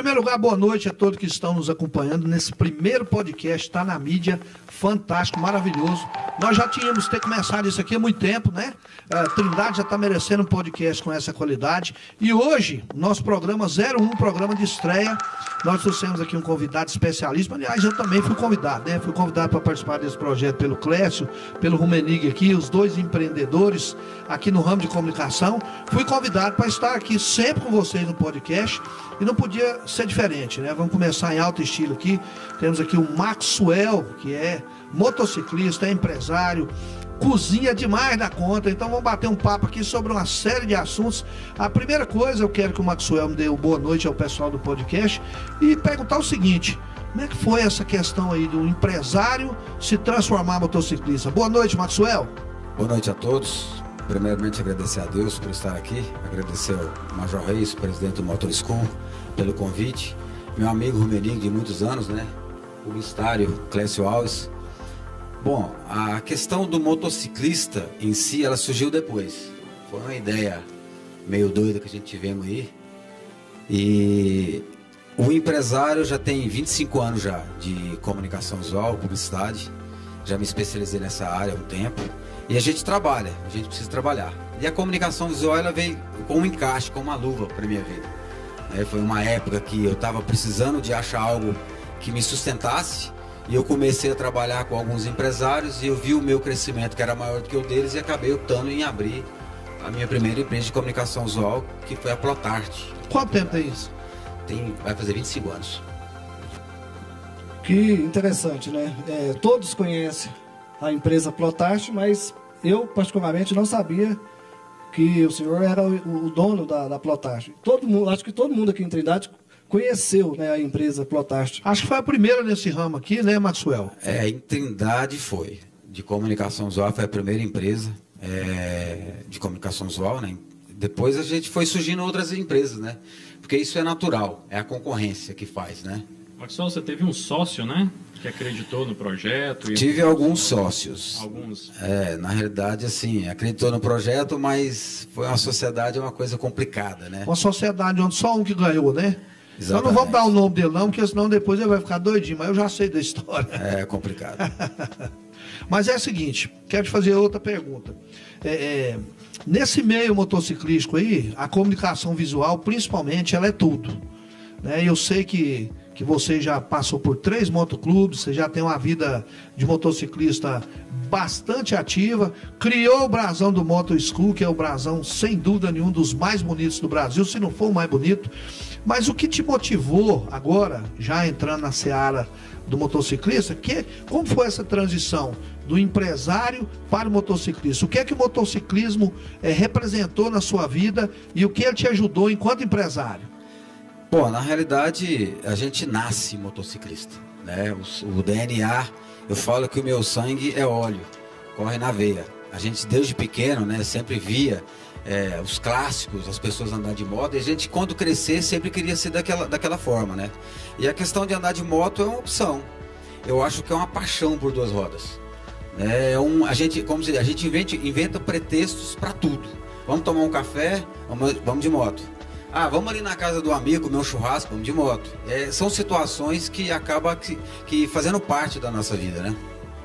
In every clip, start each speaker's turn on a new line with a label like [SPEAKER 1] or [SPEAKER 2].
[SPEAKER 1] primeiro lugar, boa noite a todos que estão nos acompanhando nesse primeiro podcast, está na mídia, fantástico, maravilhoso. Nós já tínhamos ter começado isso aqui há muito tempo, né? A Trindade já está merecendo um podcast com essa qualidade. E hoje, nosso programa 01, programa de estreia, nós trouxemos aqui um convidado especialista. Aliás, eu também fui convidado, né? Fui convidado para participar desse projeto pelo Clécio, pelo Rumenig aqui, os dois empreendedores aqui no ramo de comunicação. Fui convidado para estar aqui sempre com vocês no podcast e não podia ser diferente, né? Vamos começar em alto estilo aqui. Temos aqui o Maxwell, que é motociclista, é empresário, cozinha demais da conta. Então vamos bater um papo aqui sobre uma série de assuntos. A primeira coisa, eu quero que o Maxwell me dê uma boa noite ao pessoal do podcast e perguntar o seguinte: como é que foi essa questão aí do empresário se transformar em motociclista? Boa noite, Maxwell.
[SPEAKER 2] Boa noite a todos. Primeiramente agradecer a Deus por estar aqui, agradecer ao Major Reis, presidente do Motor School, pelo convite, meu amigo Rumenig de muitos anos, né? Publicitário Clécio Alves. Bom, a questão do motociclista em si, ela surgiu depois. Foi uma ideia meio doida que a gente tivemos aí. E o empresário já tem 25 anos já de comunicação visual, publicidade. Já me especializei nessa área há um tempo. E a gente trabalha, a gente precisa trabalhar. E a comunicação visual, ela veio com um encaixe, com uma luva para minha vida. Foi uma época que eu estava precisando de achar algo que me sustentasse. E eu comecei a trabalhar com alguns empresários e eu vi o meu crescimento, que era maior do que o deles, e acabei optando em abrir a minha primeira empresa de comunicação visual, que foi a Plotart.
[SPEAKER 1] Quanto tempo tem isso?
[SPEAKER 2] Vai fazer 25 anos.
[SPEAKER 3] Que interessante, né? Todos conhecem a empresa Plotart, mas eu particularmente não sabia que o senhor era o dono da Plotart. Todo mundo, acho que todo mundo aqui em Trindade conheceu, né, a empresa Plotart.
[SPEAKER 1] Acho que foi a primeira nesse ramo aqui, né, Maxwell?
[SPEAKER 2] Em Trindade foi. De comunicação visual foi a primeira empresa de comunicação visual, né? Depois a gente foi surgindo outras empresas, né? Porque isso é natural, é a concorrência que faz, né?
[SPEAKER 4] Maxwell, você teve um sócio, né? Que acreditou no projeto?
[SPEAKER 2] Tive alguns sócios.
[SPEAKER 4] Alguns?
[SPEAKER 2] Na realidade, assim, acreditou no projeto, mas foi uma sociedade, uma coisa complicada, né?
[SPEAKER 1] Uma sociedade onde só um que ganhou, né?
[SPEAKER 2] Exatamente.
[SPEAKER 1] Então não vamos dar o nome dele não, porque senão depois ele vai ficar doidinho, mas eu já sei da história.
[SPEAKER 2] É complicado.
[SPEAKER 1] Mas é o seguinte, quero te fazer outra pergunta. Nesse meio motociclístico aí, a comunicação visual, principalmente, ela é tudo, né? Eu sei que você já passou por 3 motoclubes, você já tem uma vida de motociclista bastante ativa, criou o brasão do Motor School, que é o brasão, sem dúvida nenhuma, dos mais bonitos do Brasil, se não for o mais bonito. Mas o que te motivou agora, já entrando na seara do motociclista, como foi essa transição do empresário para o motociclista? O que é que o motociclismo representou na sua vida e o que ele te ajudou enquanto empresário?
[SPEAKER 2] Bom, na realidade, a gente nasce motociclista, né? O DNA, eu falo que o meu sangue é óleo, corre na veia. A gente, desde pequeno, né, sempre via os clássicos, as pessoas andando de moto, e a gente, quando crescer, sempre queria ser daquela forma, né? E a questão de andar de moto é uma opção. Eu acho que é uma paixão por 2 rodas. A gente inventa pretextos para tudo. Vamos tomar um café, vamos de moto. Vamos ali na casa do amigo, comer um churrasco, vamos de moto. São situações que acabam que fazendo parte da nossa vida, né?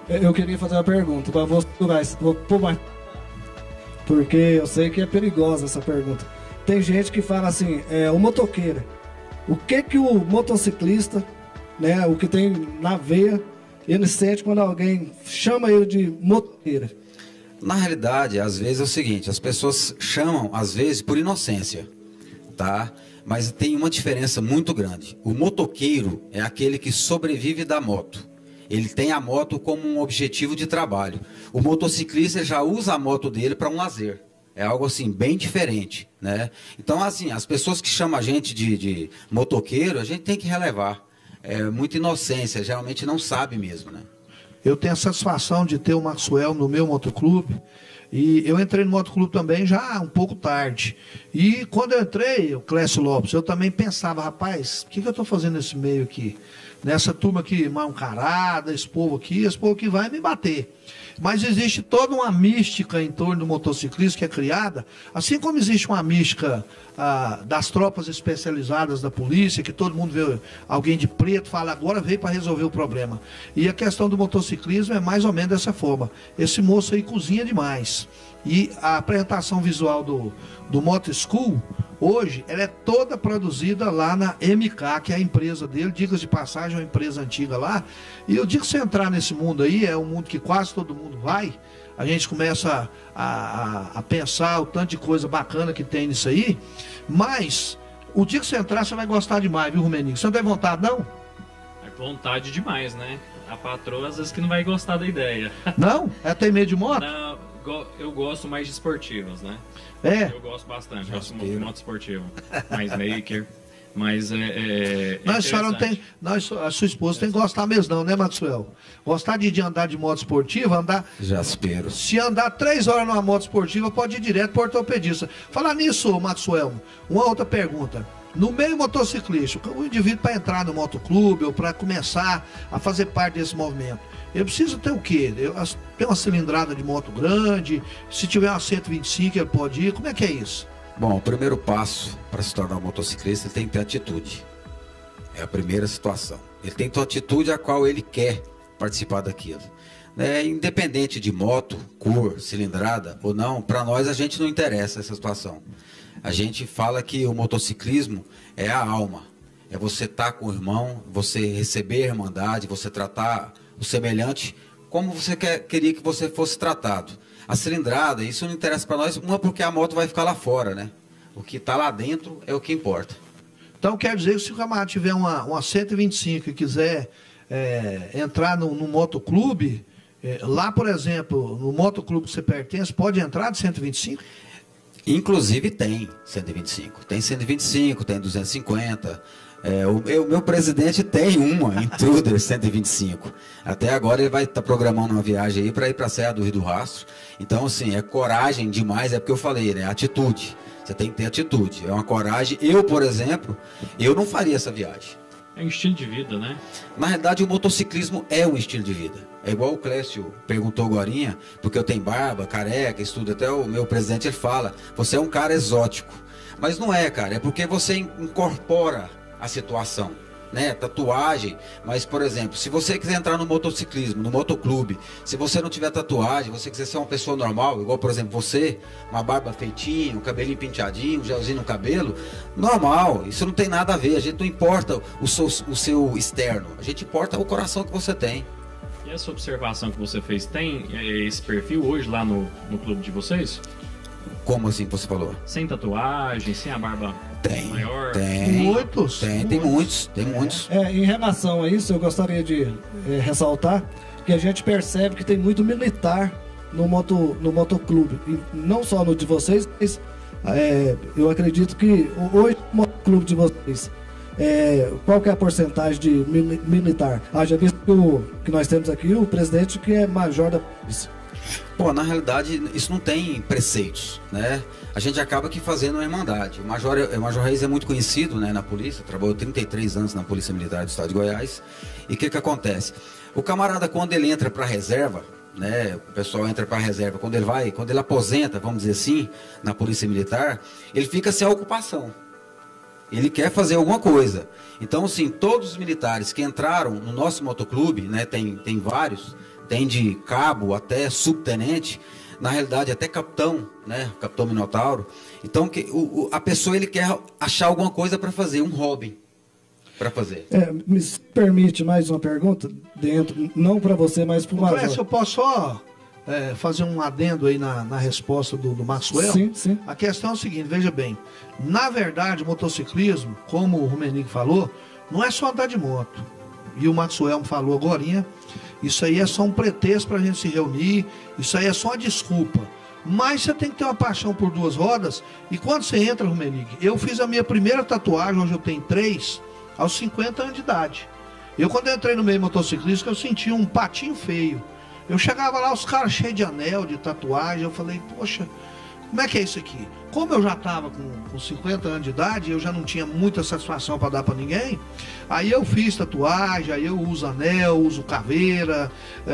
[SPEAKER 3] Eu queria fazer uma pergunta para você, porque eu sei que é perigosa essa pergunta. Tem gente que fala assim, o motoqueiro, o que o motociclista, né, o que tem na veia, ele sente quando alguém chama ele de motoqueiro?
[SPEAKER 2] Na realidade, às vezes é o seguinte, as pessoas chamam, às vezes, por inocência. Tá? Mas tem uma diferença muito grande. O motoqueiro é aquele que sobrevive da moto. Ele tem a moto como um objetivo de trabalho. O motociclista já usa a moto dele para um lazer. É algo assim, bem diferente, né? Então, assim, as pessoas que chamam a gente de motoqueiro, a gente tem que relevar. É muita inocência, geralmente não sabe mesmo, né?
[SPEAKER 1] Eu tenho a satisfação de ter o Maxwell no meu motoclube. E eu entrei no motoclube também já um pouco tarde. E quando eu entrei, o Clécio Lopes, eu também pensava, rapaz, o que eu estou fazendo nesse meio aqui? Nessa turma aqui, mal encarada, esse povo aqui vai me bater. Mas existe toda uma mística em torno do motociclismo que é criada, assim como existe uma mística das tropas especializadas da polícia, que todo mundo vê alguém de preto, fala agora veio para resolver o problema. E a questão do motociclismo é mais ou menos dessa forma. Esse moço aí cozinha demais. E a apresentação visual do Moto School, hoje, ela é toda produzida lá na MK, que é a empresa dele, dicas de passagem, é uma empresa antiga lá. E eu digo que você entrar nesse mundo aí, é um mundo que quase todo mundo vai, a gente começa a pensar o tanto de coisa bacana que tem nisso aí, mas o dia que você entrar, você vai gostar demais, viu, Rumenigo? Você não tem vontade, não?
[SPEAKER 4] É vontade demais, né? A patroa, às vezes, que não vai gostar da ideia.
[SPEAKER 1] Não? É ter medo de moto?
[SPEAKER 4] Não, eu gosto mais de esportivas, né?
[SPEAKER 1] É?
[SPEAKER 4] Eu gosto bastante, gosto muito de moto esportiva. Mais maker, mas
[SPEAKER 1] Não, a senhora não tem. Não, a sua esposa tem que gostar mesmo, não, né, Maxwell? Gostar de andar de moto esportiva,
[SPEAKER 2] Jaspero.
[SPEAKER 1] Se andar 3 horas numa moto esportiva, pode ir direto para o ortopedista. Falar nisso, Maxwell, uma outra pergunta. No meio motociclístico, o indivíduo para entrar no motoclube ou para começar a fazer parte desse movimento, ele precisa ter o quê? Tem uma cilindrada de moto grande, se tiver uma 125 ele pode ir, como é que é isso?
[SPEAKER 2] Bom, o primeiro passo para se tornar um motociclista, ele tem que ter atitude. É a primeira situação. Ele tem que ter atitude a qual ele quer participar daquilo. Independente de moto, cor, cilindrada ou não, para nós a gente não interessa essa situação. A gente fala que o motociclismo é a alma. É você estar com o irmão, você receber a irmandade, você tratar o semelhante como você queria que você fosse tratado. A cilindrada, isso não interessa para nós, uma porque a moto vai ficar lá fora, né? O que está lá dentro é o que importa.
[SPEAKER 1] Então quer dizer que se o camarada tiver uma 125 e quiser entrar no motoclube, lá, por exemplo, no motoclube que você pertence, pode entrar de 125?
[SPEAKER 2] Inclusive tem 125, tem 125, tem 250. O meu presidente tem uma Intruder 125. Até agora ele vai estar programando uma viagem aí para ir para a Serra do Rio do Rastro. Então, assim, é coragem demais, é porque eu falei, né? Atitude. Você tem que ter atitude. É uma coragem. Eu, por exemplo, eu não faria essa viagem.
[SPEAKER 4] É um estilo de vida, né?
[SPEAKER 2] Na realidade, o motociclismo é um estilo de vida. É igual o Clécio perguntou agorinha, porque eu tenho barba, careca, estudo. Até o meu presidente, ele fala, você é um cara exótico. Mas não é, cara. É porque você incorpora a situação, né? Tatuagem. Mas, por exemplo, se você quiser entrar no motociclismo, no motoclube, se você não tiver tatuagem, você quiser ser uma pessoa normal, igual, por exemplo, você, uma barba feitinha, um cabelinho penteadinho, um gelzinho no cabelo, normal, isso não tem nada a ver. A gente não importa o seu externo, a gente importa o coração que você tem.
[SPEAKER 4] E essa observação que você fez, tem esse perfil hoje lá no clube de vocês?
[SPEAKER 2] Como assim que você falou?
[SPEAKER 4] Sem tatuagem, sem a barba maior?
[SPEAKER 2] Tem muitos.
[SPEAKER 3] Em relação a isso, eu gostaria de ressaltar que a gente percebe que tem muito militar no motoclube. E não só no de vocês, mas eu acredito que hoje no motoclube de vocês, qual que é a porcentagem de militar? Já visto que nós temos aqui o presidente que é major da polícia.
[SPEAKER 2] Pô, na realidade, isso não tem preceitos, né? A gente acaba aqui fazendo uma irmandade. O Major Reis é muito conhecido, né, na polícia, trabalhou 33 anos na Polícia Militar do Estado de Goiás. E o que acontece? O camarada, quando ele entra para a reserva, né, o pessoal entra para a reserva, quando ele aposenta, vamos dizer assim, na Polícia Militar, ele fica sem ocupação. Ele quer fazer alguma coisa. Então, assim, todos os militares que entraram no nosso motoclube, né, tem vários, tem de cabo até subtenente, na realidade até capitão, né, capitão Minotauro. Então a pessoa, ele quer achar alguma coisa para fazer, um hobby para fazer.
[SPEAKER 3] Me permite mais uma pergunta dentro, não para você, mas para o Major.
[SPEAKER 1] Eu posso só fazer um adendo aí na resposta do Maxwell?
[SPEAKER 3] Sim.
[SPEAKER 1] A questão é o seguinte, veja bem, na verdade o motociclismo, como o Rumenigo falou, não é só andar de moto. E o Maxwell falou agorinha, isso aí é só um pretexto para a gente se reunir, isso aí é só uma desculpa. Mas você tem que ter uma paixão por duas rodas, e quando você entra, Rumenigue, eu fiz a minha primeira tatuagem, hoje eu tenho 3, aos 50 anos de idade. Eu, quando eu entrei no meio motociclista, eu senti um patinho feio. Eu chegava lá, os caras cheios de anel, de tatuagem, eu falei, poxa, como é que é isso aqui? Como eu já estava com 50 anos de idade, eu já não tinha muita satisfação para dar para ninguém, aí eu fiz tatuagem, aí eu uso anel, uso caveira,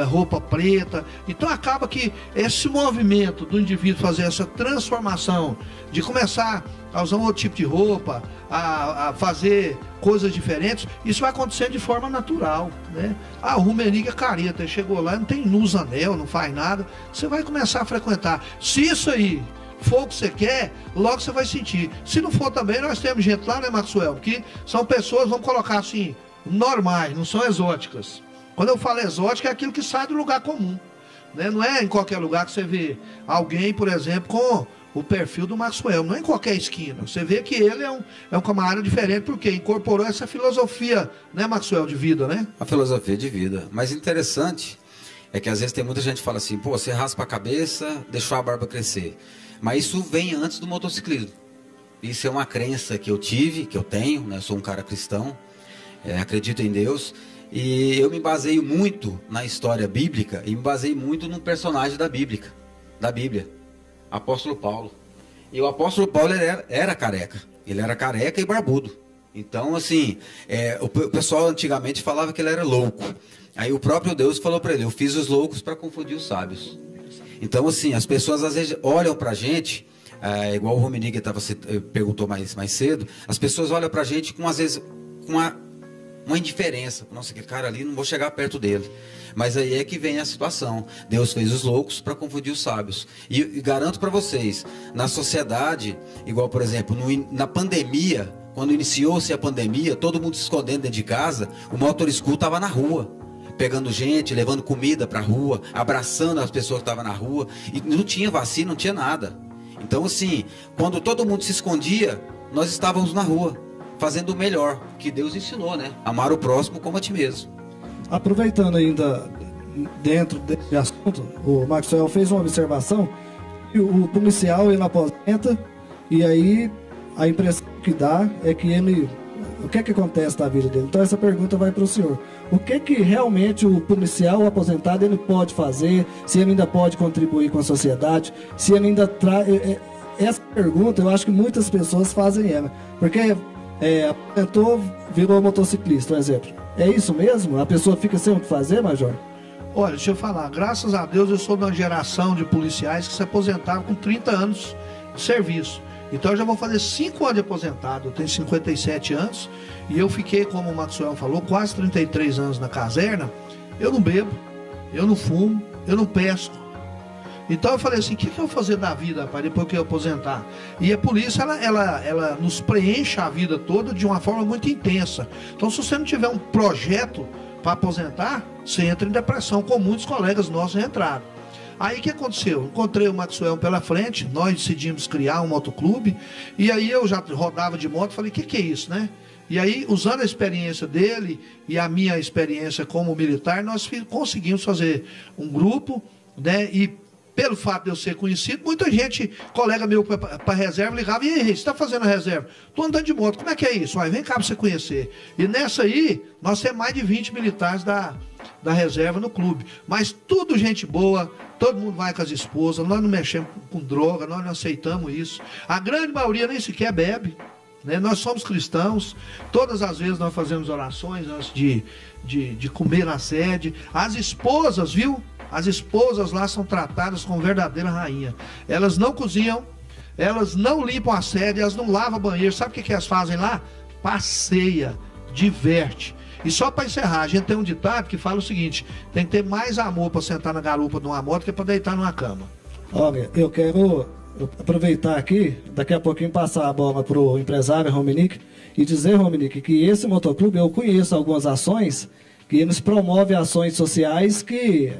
[SPEAKER 1] roupa preta. Então acaba que esse movimento do indivíduo fazer essa transformação, de começar a usar um outro tipo de roupa, a fazer coisas diferentes, isso vai acontecendo de forma natural, né? O Rummenigge é careta, chegou lá, não usa anel, não faz nada, você vai começar a frequentar. Se isso aí for o que você quer, logo você vai sentir. Se não for também, nós temos gente lá, né, Maxwell, que são pessoas, vamos colocar assim, normais, não são exóticas. Quando eu falo exótica, é aquilo que sai do lugar comum, né? Não é em qualquer lugar que você vê alguém, por exemplo, com o perfil do Maxwell, não é em qualquer esquina. Você vê que ele é um camarada diferente, porque incorporou essa filosofia, né, Maxwell, de vida, né?
[SPEAKER 2] A filosofia de vida. Mas interessante é que às vezes tem muita gente que fala assim, pô, você raspa a cabeça, deixou a barba crescer. Mas isso vem antes do motociclismo. Isso é uma crença que eu tive, que eu tenho, né? Eu sou um cara cristão, acredito em Deus, e eu me baseio muito na história bíblica e me baseio muito num personagem da Bíblia, Apóstolo Paulo. E o Apóstolo Paulo era careca, ele era careca e barbudo. Então, assim, o pessoal antigamente falava que ele era louco. Aí o próprio Deus falou para ele, eu fiz os loucos para confundir os sábios. Então, assim, as pessoas às vezes olham pra gente, igual o Rummenigge perguntou mais cedo, as pessoas olham pra gente com, às vezes, com uma indiferença. Nossa, aquele cara ali, não vou chegar perto dele. Mas aí é que vem a situação. Deus fez os loucos para confundir os sábios. E garanto para vocês, na sociedade, igual, por exemplo, na pandemia, quando iniciou-se a pandemia, todo mundo se escondendo dentro de casa, o Motor School estava na rua, pegando gente, levando comida para a rua, abraçando as pessoas que estavam na rua, e não tinha vacina, não tinha nada. Então, assim, quando todo mundo se escondia, nós estávamos na rua, fazendo o melhor, que Deus ensinou, né? Amar o próximo como a ti mesmo.
[SPEAKER 3] Aproveitando ainda dentro desse assunto, o Maxwell fez uma observação, que o policial ele aposenta, e aí a impressão que dá é que ele... O que é que acontece na vida dele? Então essa pergunta vai para o senhor. O que é que realmente o policial aposentado ele pode fazer? Se ele ainda pode contribuir com a sociedade? Se ele ainda traz... Essa pergunta eu acho que muitas pessoas fazem ela. Porque aposentou, virou motociclista, por exemplo. É isso mesmo? A pessoa fica sem o que fazer, Major?
[SPEAKER 1] Olha, deixa eu falar. Graças a Deus eu sou de uma geração de policiais que se aposentaram com 30 anos de serviço. Então eu já vou fazer 5 anos de aposentado, eu tenho 57 anos, e eu fiquei, como o Maxwell falou, quase 33 anos na caserna. Eu não bebo, eu não fumo, eu não pesco. Então eu falei assim, o que eu vou fazer da vida, rapaz, depois que eu aposentar? E a polícia, ela nos preenche a vida toda de uma forma muito intensa. Então se você não tiver um projeto para aposentar, você entra em depressão, como muitos colegas nossos entraram. Aí o que aconteceu? Encontrei o Maxwell pela frente, nós decidimos criar um motoclube, e aí eu já rodava de moto, falei, o que é isso, né? E aí, usando a experiência dele e a minha experiência como militar, nós conseguimos fazer um grupo, né? E pelo fato de eu ser conhecido, muita gente, colega meu para reserva, ligava, e aí, você está fazendo a reserva? Estou andando de moto, como é que é isso? Vem cá para você conhecer. E nessa aí, nós temos mais de 20 militares da reserva no clube. Mas tudo gente boa, todo mundo vai com as esposas, nós não mexemos com droga, nós não aceitamos isso. A grande maioria nem sequer bebe, né? Nós somos cristãos, todas as vezes nós fazemos orações antes de comer na sede. As esposas, viu? As esposas lá são tratadas como verdadeira rainha. Elas não cozinham, elas não limpam a sede, elas não lavam banheiro. Sabe o que elas fazem lá? Passeia, diverte. E só para encerrar, a gente tem um ditado que fala o seguinte: tem que ter mais amor para sentar na garupa de uma moto que para deitar numa cama.
[SPEAKER 3] Olha, eu quero aproveitar aqui, daqui a pouquinho passar a bola para o empresário Rummenigge e dizer, Rummenigge, que esse motoclube, eu conheço algumas ações que eles promovem ações sociais que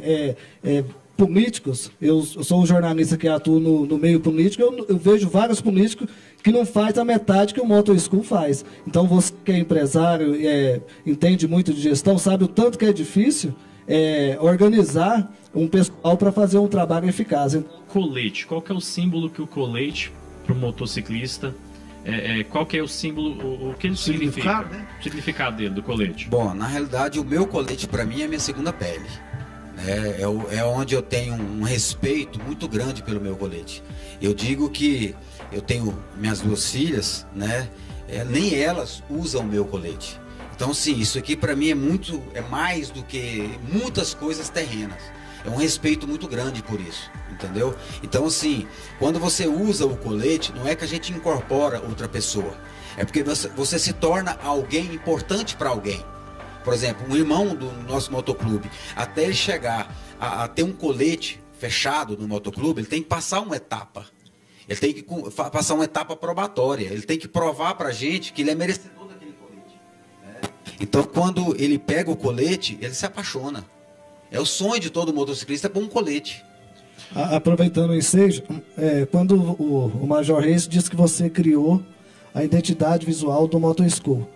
[SPEAKER 3] políticos, eu sou um jornalista que atua no meio político, eu vejo vários políticos que não faz a metade que o Motor School faz. Então você que é empresário, entende muito de gestão, sabe o tanto que é difícil organizar um pessoal para fazer um trabalho eficaz.
[SPEAKER 4] Colete, qual que é o símbolo que o colete para o motociclista, qual que é o símbolo, o que ele significa?
[SPEAKER 1] Né?
[SPEAKER 4] O significado dele, do colete?
[SPEAKER 2] Bom, na realidade o meu colete para mim é minha segunda pele. né? É onde eu tenho um respeito muito grande pelo meu colete. Eu digo que eu tenho minhas 2 filhas, né? Nem elas usam o meu colete. Então, sim, isso aqui para mim é mais do que muitas coisas terrenas. É um respeito muito grande por isso, entendeu? Então, assim, quando você usa o colete, não é que a gente incorpora outra pessoa. É porque você se torna alguém importante para alguém. Por exemplo, um irmão do nosso motoclube, até ele chegar a ter um colete fechado no motoclube, ele tem que passar uma etapa. Ele tem que passar uma etapa probatória. Ele tem que provar para a gente que ele é merecedor daquele colete, né? Então, quando ele pega o colete, ele se apaixona. É o sonho de todo motociclista, é pôr um colete.
[SPEAKER 3] Aproveitando o ensejo, quando o Major Reis disse que você criou a identidade visual do Motoschool,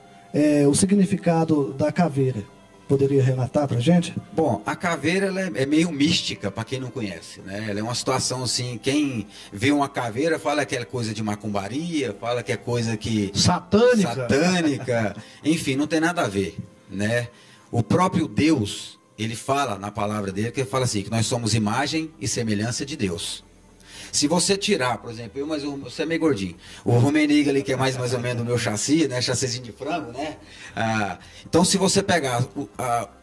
[SPEAKER 3] o significado da caveira, poderia relatar pra gente?
[SPEAKER 2] Bom, a caveira ela é meio mística para quem não conhece, né? Ela é uma situação assim, quem vê uma caveira fala que é coisa de macumbaria, fala que é coisa que satânica, enfim, não tem nada a ver, né? O próprio Deus, ele fala na palavra dele, que ele fala assim, que nós somos imagem e semelhança de Deus. Se você tirar, por exemplo, você é meio gordinho, o Rummenigge ali, que é mais ou menos o meu chassi, né, chassizinho de frango, né? Então, se você pegar,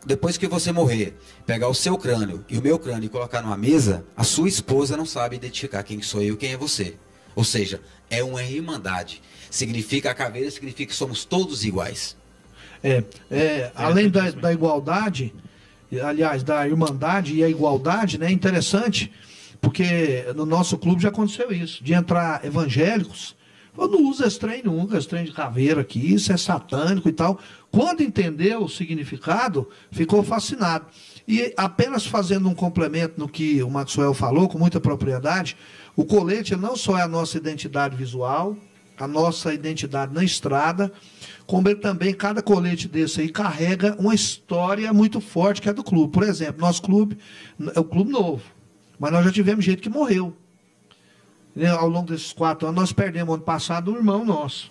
[SPEAKER 2] depois que você morrer, pegar o seu crânio e o meu crânio e colocar numa mesa, a sua esposa não sabe identificar quem sou eu e quem é você. Ou seja, é uma irmandade. A caveira significa que somos todos iguais.
[SPEAKER 1] Além da igualdade, aliás, da irmandade e a igualdade, né? Interessante, porque no nosso clube já aconteceu isso, de entrar evangélicos, eu não uso esse trem nunca, esse trem de caveira aqui, isso é satânico e tal. Quando entendeu o significado, ficou fascinado. E apenas fazendo um complemento no que o Maxwell falou, com muita propriedade, o colete não só é a nossa identidade visual, a nossa identidade na estrada, como ele também, cada colete desse aí carrega uma história muito forte que é do clube. Por exemplo, nosso clube é o clube novo, mas nós já tivemos gente que morreu. Ao longo desses 4 anos, nós perdemos ano passado um irmão nosso.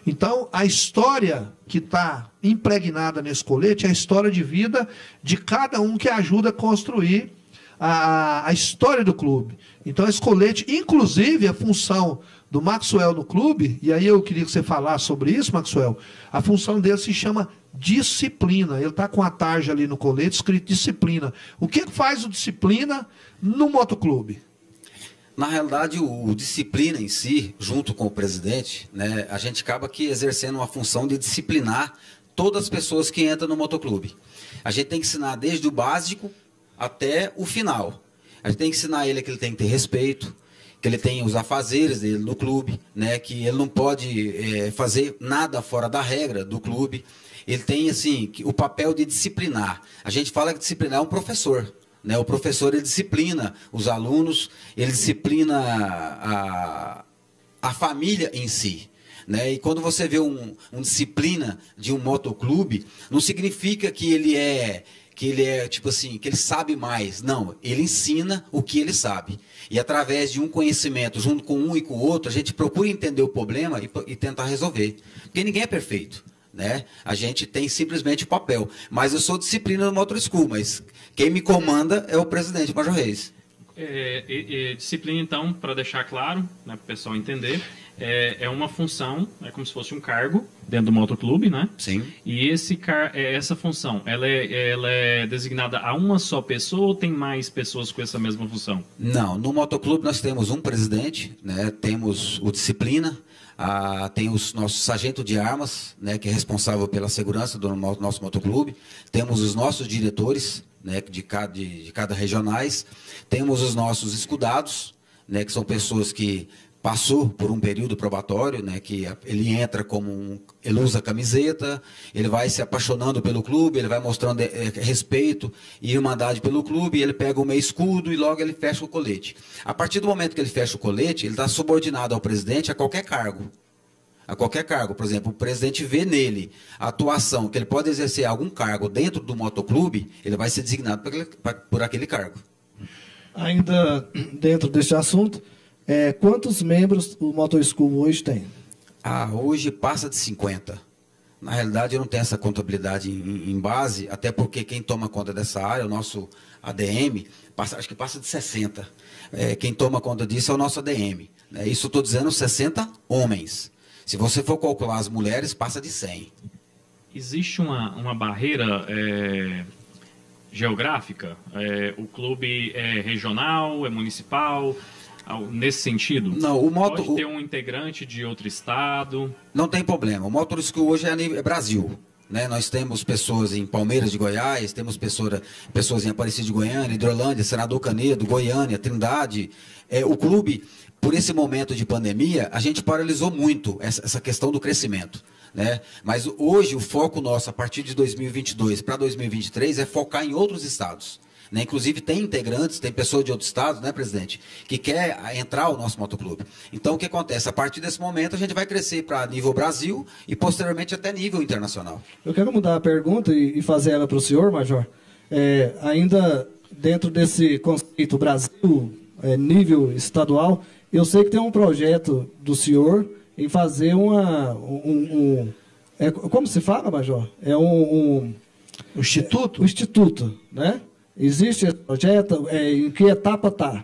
[SPEAKER 1] Então, a história que está impregnada nesse colete é a história de vida de cada um que ajuda a construir a história do clube. Então, esse colete, inclusive, a função do Maxwell no clube, e aí eu queria que você falasse sobre isso, Maxwell, a função dele se chama disciplina. Ele está com a tarja ali no colete, escrito disciplina. O que faz o disciplina no motoclube?
[SPEAKER 2] Na realidade, o disciplina em si, junto com o presidente, né, a gente acaba aqui exercendo uma função de disciplinar todas as pessoas que entram no motoclube. A gente tem que ensinar desde o básico até o final. A gente tem que ensinar ele que ele tem que ter respeito, que ele tem os afazeres dele no clube, né, que ele não pode fazer nada fora da regra do clube. Ele tem assim, o papel de disciplinar. A gente fala que disciplinar é um professor. Né? O professor ele disciplina os alunos, ele disciplina a família em si. Né? E quando você vê um disciplina de um motoclube, não significa que ele é tipo assim, que ele sabe mais. Não, ele ensina o que ele sabe. E através de um conhecimento, junto com um e com o outro, a gente procura entender o problema e tentar resolver. Porque ninguém é perfeito. Né? A gente tem simplesmente papel. Mas eu sou disciplina do Motoschool, mas quem me comanda é o presidente Major Reis.
[SPEAKER 4] Disciplina, então, para deixar claro, né, para o pessoal entender, é uma função, é como se fosse um cargo dentro do motoclube, né?
[SPEAKER 2] Sim.
[SPEAKER 4] E essa função, ela é designada a uma só pessoa ou tem mais pessoas com essa mesma função?
[SPEAKER 2] Não, no motoclube nós temos um presidente, né? Temos o disciplina, tem o nosso sargento de armas, né, que é responsável pela segurança do nosso motoclube. Temos os nossos diretores, né, de cada regionais. Temos os nossos escudados, né, que são pessoas que passou por um período probatório, né, que ele entra ele usa camiseta, ele vai se apaixonando pelo clube, ele vai mostrando respeito e irmandade pelo clube, ele pega o meio escudo e logo ele fecha o colete. A partir do momento que ele fecha o colete, ele está subordinado ao presidente a qualquer cargo. A qualquer cargo. Por exemplo, o presidente vê nele a atuação, que ele pode exercer algum cargo dentro do motoclube, ele vai ser designado por aquele cargo.
[SPEAKER 3] Ainda dentro deste assunto, quantos membros o Motoschool hoje tem?
[SPEAKER 2] Hoje passa de 50. Na realidade, eu não tenho essa contabilidade em base, até porque quem toma conta dessa área, o nosso ADM, acho que passa de 60. Quem toma conta disso é o nosso ADM. Né? Isso eu estou dizendo 60 homens. Se você for calcular as mulheres, passa de 100.
[SPEAKER 4] Existe uma barreira geográfica? O clube é regional, é municipal? Nesse sentido?
[SPEAKER 2] Não,
[SPEAKER 4] pode ter um integrante de outro estado?
[SPEAKER 2] Não tem problema. O Motor School hoje é Brasil. Né? Nós temos pessoas em Palmeiras de Goiás, temos pessoas em Aparecida de Goiânia, Hidrolândia, Senador Canedo, Goiânia, Trindade. O clube, por esse momento de pandemia, a gente paralisou muito essa questão do crescimento. Né? Mas hoje o foco nosso, a partir de 2022 para 2023, é focar em outros estados. Né? Inclusive tem integrantes, tem pessoas de outros estados, né, presidente, que quer entrar ao nosso motoclube. Então o que acontece? A partir desse momento a gente vai crescer para nível Brasil e posteriormente até nível internacional.
[SPEAKER 3] Eu quero mudar a pergunta e fazer ela para o senhor, Major. Ainda dentro desse conceito Brasil, nível estadual, eu sei que tem um projeto do senhor em fazer como se fala, Major?
[SPEAKER 1] O Instituto?
[SPEAKER 3] O Instituto, né? Existe esse projeto? Em que etapa está?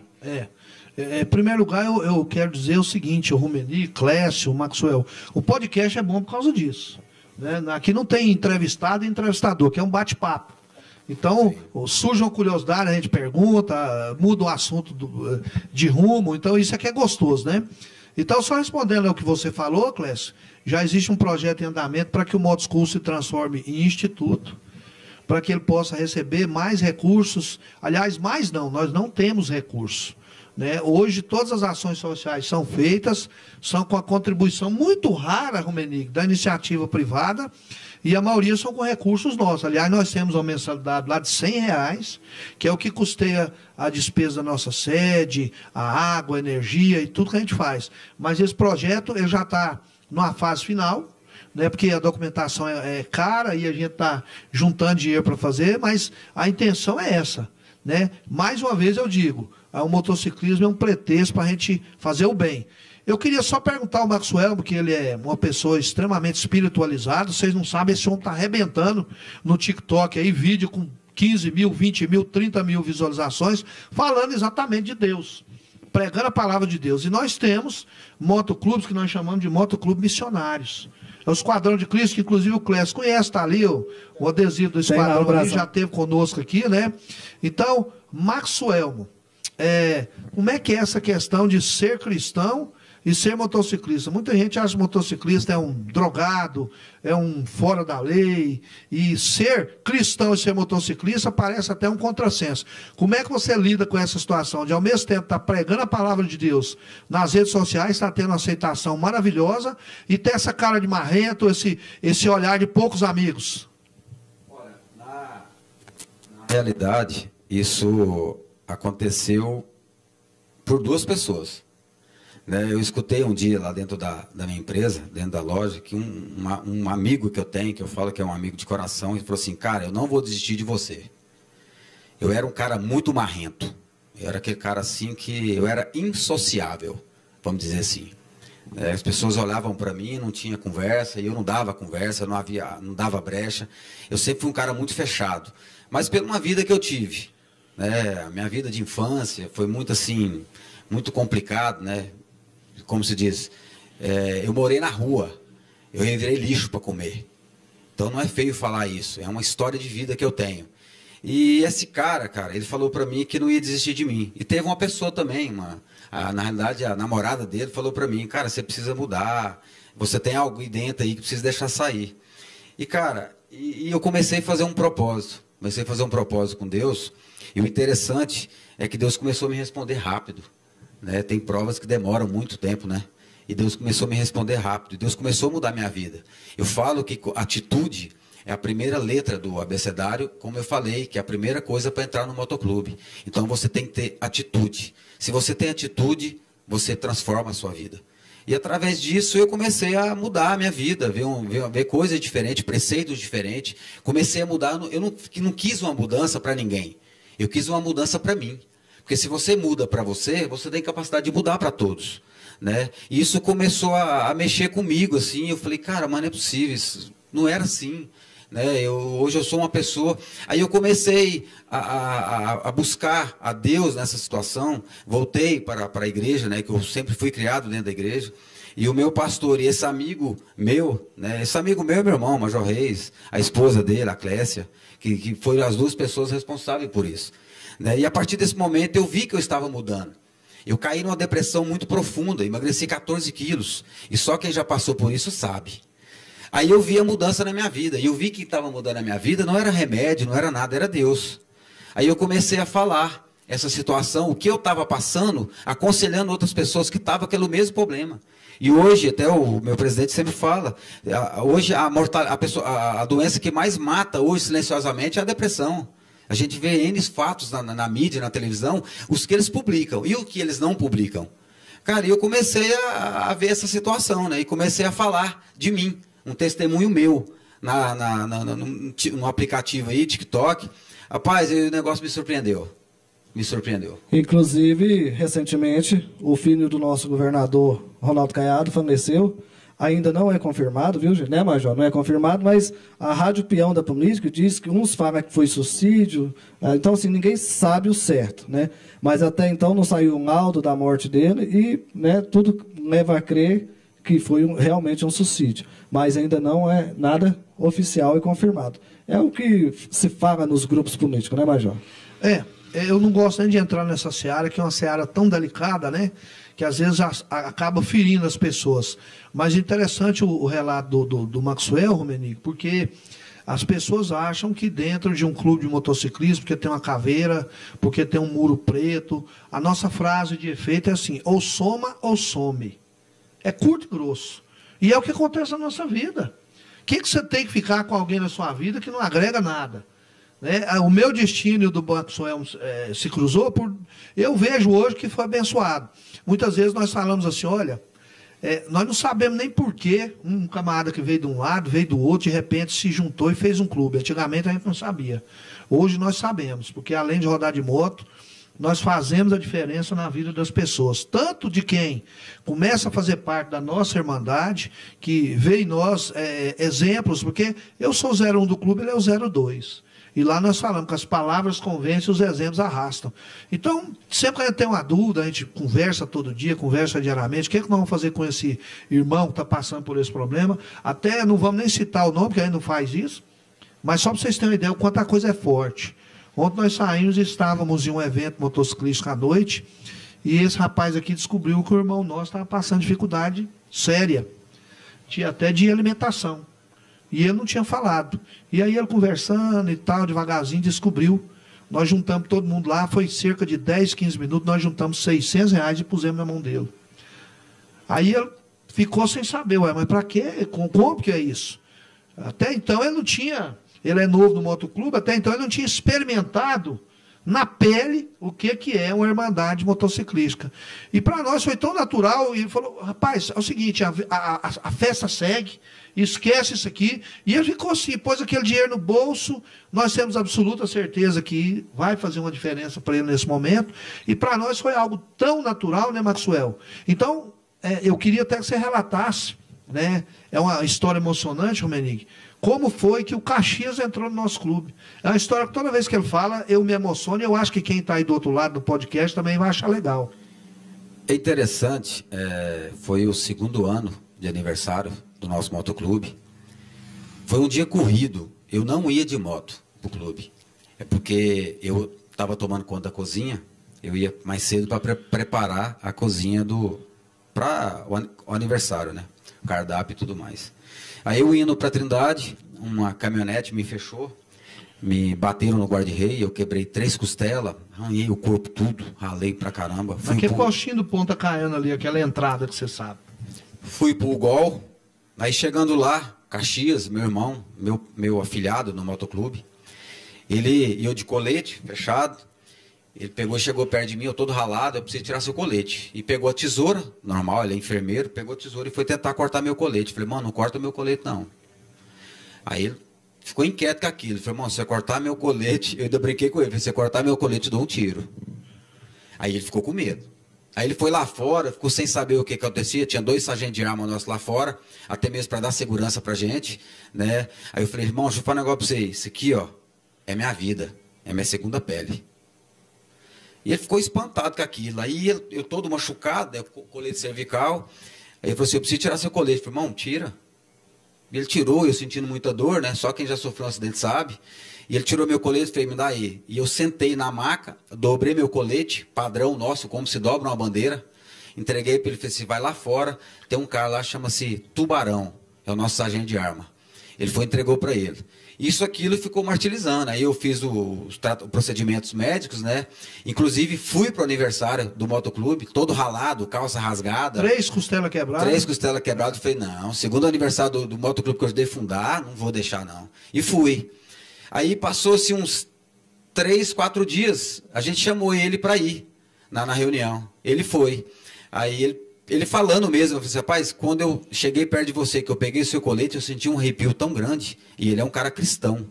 [SPEAKER 1] Em primeiro lugar, eu quero dizer o seguinte, o Rumeni, Clécio, o Maxwell, o podcast é bom por causa disso. Né? Aqui não tem entrevistado e entrevistador, que é um bate-papo. Então, surge uma curiosidade, a gente pergunta, muda o assunto de rumo, então isso aqui é gostoso, né? Então, só respondendo ao que você falou, Clécio, já existe um projeto em andamento para que o Motor School se transforme em instituto, para que ele possa receber mais recursos. Aliás, mais não, nós não temos recursos. Né? Hoje, todas as ações sociais são feitas, são com a contribuição muito rara, Rumenig, da iniciativa privada, e a maioria são com recursos nossos. Aliás, nós temos uma mensalidade lá de R$100, que é o que custeia a despesa da nossa sede, a água, a energia e tudo que a gente faz. Mas esse projeto ele já está numa fase final, né, porque a documentação é cara e a gente está juntando dinheiro para fazer, mas a intenção é essa. Né? Mais uma vez eu digo, o motociclismo é um pretexto para a gente fazer o bem. Eu queria só perguntar ao Maxwell, porque ele é uma pessoa extremamente espiritualizada, vocês não sabem, esse homem está arrebentando no TikTok, aí, vídeo com 15 mil, 20 mil, 30 mil visualizações, falando exatamente de Deus, pregando a palavra de Deus. E nós temos motoclubes que nós chamamos de motoclubes missionários. É o Esquadrão de Cristo, que inclusive o Clécio conhece, está ali, o adesivo do Esquadrão ali, já esteve conosco aqui, né? Então, Maxwell, como é que é essa questão de ser cristão e ser motociclista? Muita gente acha que motociclista é um drogado, é um fora da lei, e ser cristão e ser motociclista parece até um contrassenso. Como é que você lida com essa situação de, ao mesmo tempo, estar pregando a palavra de Deus nas redes sociais, estar tendo uma aceitação maravilhosa, e ter essa cara de marrento, esse olhar de poucos amigos?
[SPEAKER 2] Olha, na realidade, isso aconteceu por duas pessoas. Eu escutei um dia lá dentro da minha empresa, dentro da loja, que um amigo que eu tenho, que eu falo que é um amigo de coração, ele falou assim: cara, eu não vou desistir de você. Eu era um cara muito marrento. Eu era aquele cara assim que eu era insociável, vamos dizer assim. As pessoas olhavam para mim, não tinha conversa, e eu não dava conversa, não dava brecha. Eu sempre fui um cara muito fechado. Mas pela uma vida que eu tive, a minha vida de infância foi muito assim, muito complicado, né? Como se diz, eu morei na rua, eu revirei lixo para comer. Então não é feio falar isso, é uma história de vida que eu tenho. E esse cara, ele falou para mim que não ia desistir de mim. E teve uma pessoa também, na realidade a namorada dele falou para mim: cara, você precisa mudar, você tem algo aí dentro aí que precisa deixar sair. E cara, eu comecei a fazer um propósito, com Deus, e o interessante é que Deus começou a me responder rápido. Tem provas que demoram muito tempo, né? E Deus começou a me responder rápido. E Deus começou a mudar a minha vida. Eu falo que atitude é a primeira letra do abecedário, como eu falei, que é a primeira coisa para entrar no motoclube. Então você tem que ter atitude. Se você tem atitude, você transforma a sua vida. E através disso eu comecei a mudar a minha vida, ver coisas diferentes, preceitos diferentes. Comecei a mudar. Eu não quis uma mudança para ninguém. Eu quis uma mudança para mim. Porque se você muda para você, você tem capacidade de mudar para todos. Né? E isso começou a mexer comigo, assim, eu falei: cara, mas não é possível, isso não era assim. Né? Hoje eu sou uma pessoa... Aí eu comecei a buscar a Deus nessa situação, voltei para a igreja, né? Que eu sempre fui criado dentro da igreja, e o meu pastor e esse amigo meu, né? Esse amigo meu é meu irmão, Major Reis, a esposa dele, a Clécia, que foram as duas pessoas responsáveis por isso. Né? E a partir desse momento eu vi que eu estava mudando. Eu caí numa depressão muito profunda, emagreci 14 quilos, e só quem já passou por isso sabe. Aí eu vi a mudança na minha vida, e eu vi que estava mudando a minha vida, não era remédio, não era nada, era Deus. Aí eu comecei a falar essa situação, o que eu estava passando, aconselhando outras pessoas que estavam com aquele mesmo problema. E hoje, até o meu presidente sempre fala, hoje a doença que mais mata hoje silenciosamente é a depressão. A gente vê N fatos na mídia, na televisão, os que eles publicam e o que eles não publicam. Cara, e eu comecei a ver essa situação, né? E comecei a falar de mim. Um testemunho meu no aplicativo aí, TikTok. Rapaz, o negócio me surpreendeu. Me surpreendeu.
[SPEAKER 3] Inclusive, recentemente, o filho do nosso governador, Ronaldo Caiado, faleceu. Ainda não é confirmado, viu, né, Major? Não é confirmado, mas a Rádio Peão da Política diz que uns falam que foi suicídio. Então, assim, ninguém sabe o certo, né? Mas até então não saiu um laudo da morte dele e, né, tudo leva a crer que foi realmente um suicídio. Mas ainda não é nada oficial e confirmado. É o que se fala nos grupos políticos, né, Major?
[SPEAKER 1] Eu não gosto nem de entrar nessa seara, que é uma seara tão delicada, né? Que às vezes acaba ferindo as pessoas. Mas interessante o relato do Maxwell, Rummenigge, porque as pessoas acham que dentro de um clube de motociclismo, porque tem uma caveira, porque tem um muro preto, a nossa frase de efeito é assim, ou soma ou some. É curto e grosso. E é o que acontece na nossa vida. O que você tem que ficar com alguém na sua vida que não agrega nada? Né? O meu destino e o do Maxwell se cruzou, eu vejo hoje que foi abençoado. Muitas vezes nós falamos assim, olha, nós não sabemos nem por que um camarada que veio de um lado, veio do outro, de repente se juntou e fez um clube. Antigamente a gente não sabia. Hoje nós sabemos, porque além de rodar de moto, nós fazemos a diferença na vida das pessoas. Tanto de quem começa a fazer parte da nossa irmandade, que vê em nós exemplos, porque eu sou o 01 do clube, ele é o 02. E lá nós falamos que as palavras convencem, os exemplos arrastam. Então, sempre que a gente tem uma dúvida, a gente conversa todo dia, conversa diariamente, o que é que nós vamos fazer com esse irmão que está passando por esse problema? Até não vamos nem citar o nome, porque a gente não faz isso, mas só para vocês terem uma ideia o quanto a coisa é forte. Ontem nós saímos e estávamos em um evento motociclístico à noite, e esse rapaz aqui descobriu que o irmão nosso estava passando dificuldade séria, tinha até de alimentação. E ele não tinha falado. E aí ele conversando e tal, devagarzinho, descobriu. Nós juntamos todo mundo lá, foi cerca de 10, 15 minutos, nós juntamos R$600 e pusemos na mão dele. Aí ele ficou sem saber, mas para quê? Como que é isso? Até então ele não tinha, ele é novo no motoclube, até então ele não tinha experimentado na pele o que é uma irmandade motociclística. E para nós foi tão natural, e ele falou, rapaz, é o seguinte, a festa segue, esquece isso aqui, e ele ficou assim, pôs aquele dinheiro no bolso, nós temos absoluta certeza que vai fazer uma diferença para ele nesse momento, e para nós foi algo tão natural, né, Maxwell? Então, eu queria até que você relatasse, né, é uma história emocionante, Rummenigge, como foi que o Caxias entrou no nosso clube. É uma história que toda vez que ele fala, eu me emociono, e eu acho que quem está aí do outro lado do podcast também vai achar legal.
[SPEAKER 2] É interessante, foi o 2º ano de aniversário do nosso motoclube. Foi um dia corrido, eu não ia de moto para o clube. É porque eu estava tomando conta da cozinha, eu ia mais cedo para preparar a cozinha para o aniversário, né? O cardápio e tudo mais. Aí eu indo para Trindade, uma caminhonete me fechou, me bateram no guarda-rei, eu quebrei 3 costelas, arranhei o corpo tudo, ralei pra caramba.
[SPEAKER 1] Aquele postinho do Ponta Caiana ali, aquela entrada que você sabe.
[SPEAKER 2] Fui pro Gol, aí chegando lá, Caxias, meu irmão, meu afilhado no motoclube, eu de colete, fechado, ele chegou perto de mim, eu todo ralado, eu preciso tirar seu colete. E pegou a tesoura, normal, ele é enfermeiro, pegou a tesoura e foi tentar cortar meu colete. Falei, mano, não corta meu colete não. Aí ele ficou inquieto com aquilo. Falei, mano, se você cortar meu colete, eu ainda brinquei com ele, se você cortar meu colete, eu dou um tiro. Aí ele ficou com medo. Aí ele foi lá fora, ficou sem saber o que acontecia, tinha 2 sargentos de arma nossos lá fora, até mesmo para dar segurança pra gente, né? Aí eu falei, irmão, deixa eu falar um negócio pra vocês, isso aqui, ó, é minha vida, é minha segunda pele. E ele ficou espantado com aquilo, aí eu todo machucado, né, com colete cervical, aí ele falou assim, eu preciso tirar seu colete. Eu falei, irmão, tira. Ele tirou, eu sentindo muita dor, né, só quem já sofreu um acidente sabe. E ele tirou meu colete e falei, me dá aí. E eu sentei na maca, dobrei meu colete, padrão nosso, como se dobra uma bandeira. Entreguei para ele, falei assim, vai lá fora, tem um cara lá, chama-se Tubarão, é o nosso sargento de arma. Ele foi e entregou para ele. Isso, aquilo, ficou martirizando. Aí eu fiz os procedimentos médicos, né? Inclusive, fui para o aniversário do motoclube, todo ralado, calça rasgada.
[SPEAKER 1] 3 costelas quebradas.
[SPEAKER 2] 3 costelas quebradas. Falei, não, segundo aniversário do motoclube que eu ajudei a fundar, não vou deixar, não. E fui. Aí passou-se uns 3, 4 dias, a gente chamou ele para ir na reunião. Ele foi. Aí ele falando mesmo, eu falei assim, rapaz, quando eu cheguei perto de você, que eu peguei o seu colete, eu senti um arrepio tão grande. E ele é um cara cristão,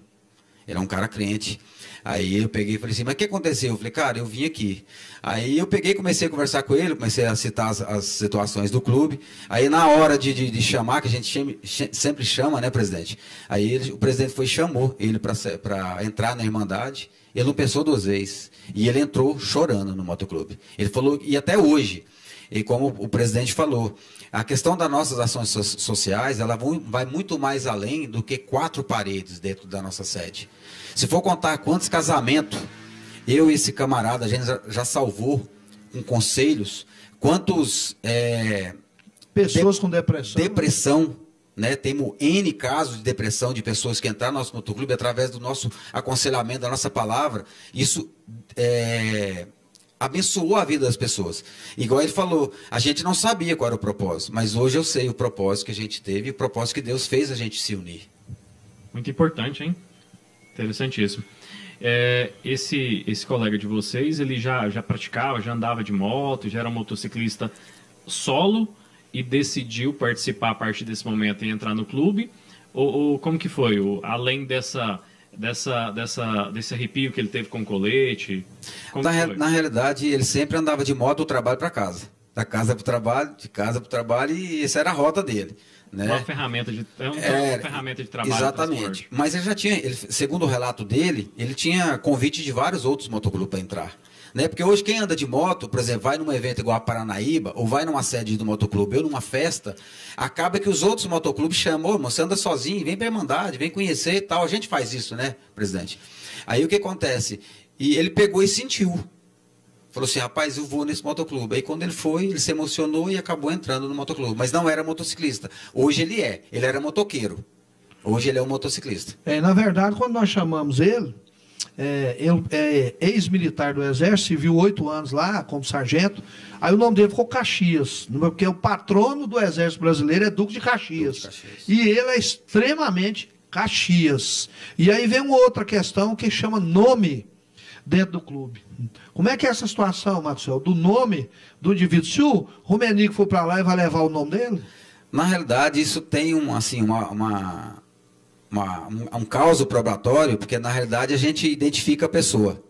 [SPEAKER 2] ele é um cara crente. Aí eu peguei e falei assim, mas o que aconteceu? Eu falei, cara, eu vim aqui. Aí eu peguei e comecei a conversar com ele, comecei a citar as situações do clube. Aí na hora de chamar, que a gente sempre chama, né, presidente? Aí o presidente foi e chamou ele para entrar na Irmandade. Ele não pensou 2 vezes. E ele entrou chorando no motoclube. Ele falou, e até hoje, e como o presidente falou, a questão das nossas ações sociais, ela vai muito mais além do que 4 paredes dentro da nossa sede. Se for contar quantos casamentos eu e esse camarada, a gente já salvou com conselhos, quantos...
[SPEAKER 1] pessoas com depressão.
[SPEAKER 2] Depressão, né? Temos N casos de depressão de pessoas que entraram no nosso motoclube através do nosso aconselhamento, da nossa palavra. Isso abençoou a vida das pessoas. Igual ele falou, a gente não sabia qual era o propósito, mas hoje eu sei o propósito que a gente teve e o propósito que Deus fez a gente se unir.
[SPEAKER 4] Muito importante, hein? Interessantíssimo. Esse colega de vocês, ele já praticava, já andava de moto, já era um motociclista solo e decidiu participar a partir desse momento e entrar no clube? Ou como que foi? Além desse arrepio que ele teve com o colete?
[SPEAKER 2] Na realidade, ele sempre andava de moto do trabalho para casa. Da casa para o trabalho, de casa para o trabalho, e essa era a rota dele. Né?
[SPEAKER 4] Uma ferramenta de trabalho.
[SPEAKER 2] Exatamente. Mas ele já tinha, segundo o relato dele, ele tinha convite de vários outros motoclubes para entrar. Né? Porque hoje quem anda de moto, por exemplo, vai num evento igual a Paranaíba, ou vai numa sede do motoclube, ou numa festa, acaba que os outros motoclubes chamam, ô, você anda sozinho, vem para a Irmandade, vem conhecer e tal. A gente faz isso, né, presidente? Aí o que acontece? E ele pegou e sentiu. Falou assim, rapaz, eu vou nesse motoclube. Aí quando ele foi, ele se emocionou e acabou entrando no motoclube. Mas não era motociclista. Hoje ele é. Ele era motoqueiro. Hoje ele é um motociclista.
[SPEAKER 1] Na verdade, quando nós chamamos ele, ele é ex-militar do Exército, serviu 8 anos lá como sargento. Aí o nome dele ficou Caxias, porque o patrono do Exército Brasileiro é Duque de Caxias. E ele é extremamente Caxias. E aí vem uma outra questão que chama nome dentro do clube. Como é que é essa situação, Maxwell, do nome do indivíduo? Se o Rumenigo for para lá e vai levar o nome dele?
[SPEAKER 2] Na realidade, isso tem um causa probatório, porque na realidade a gente identifica a pessoa.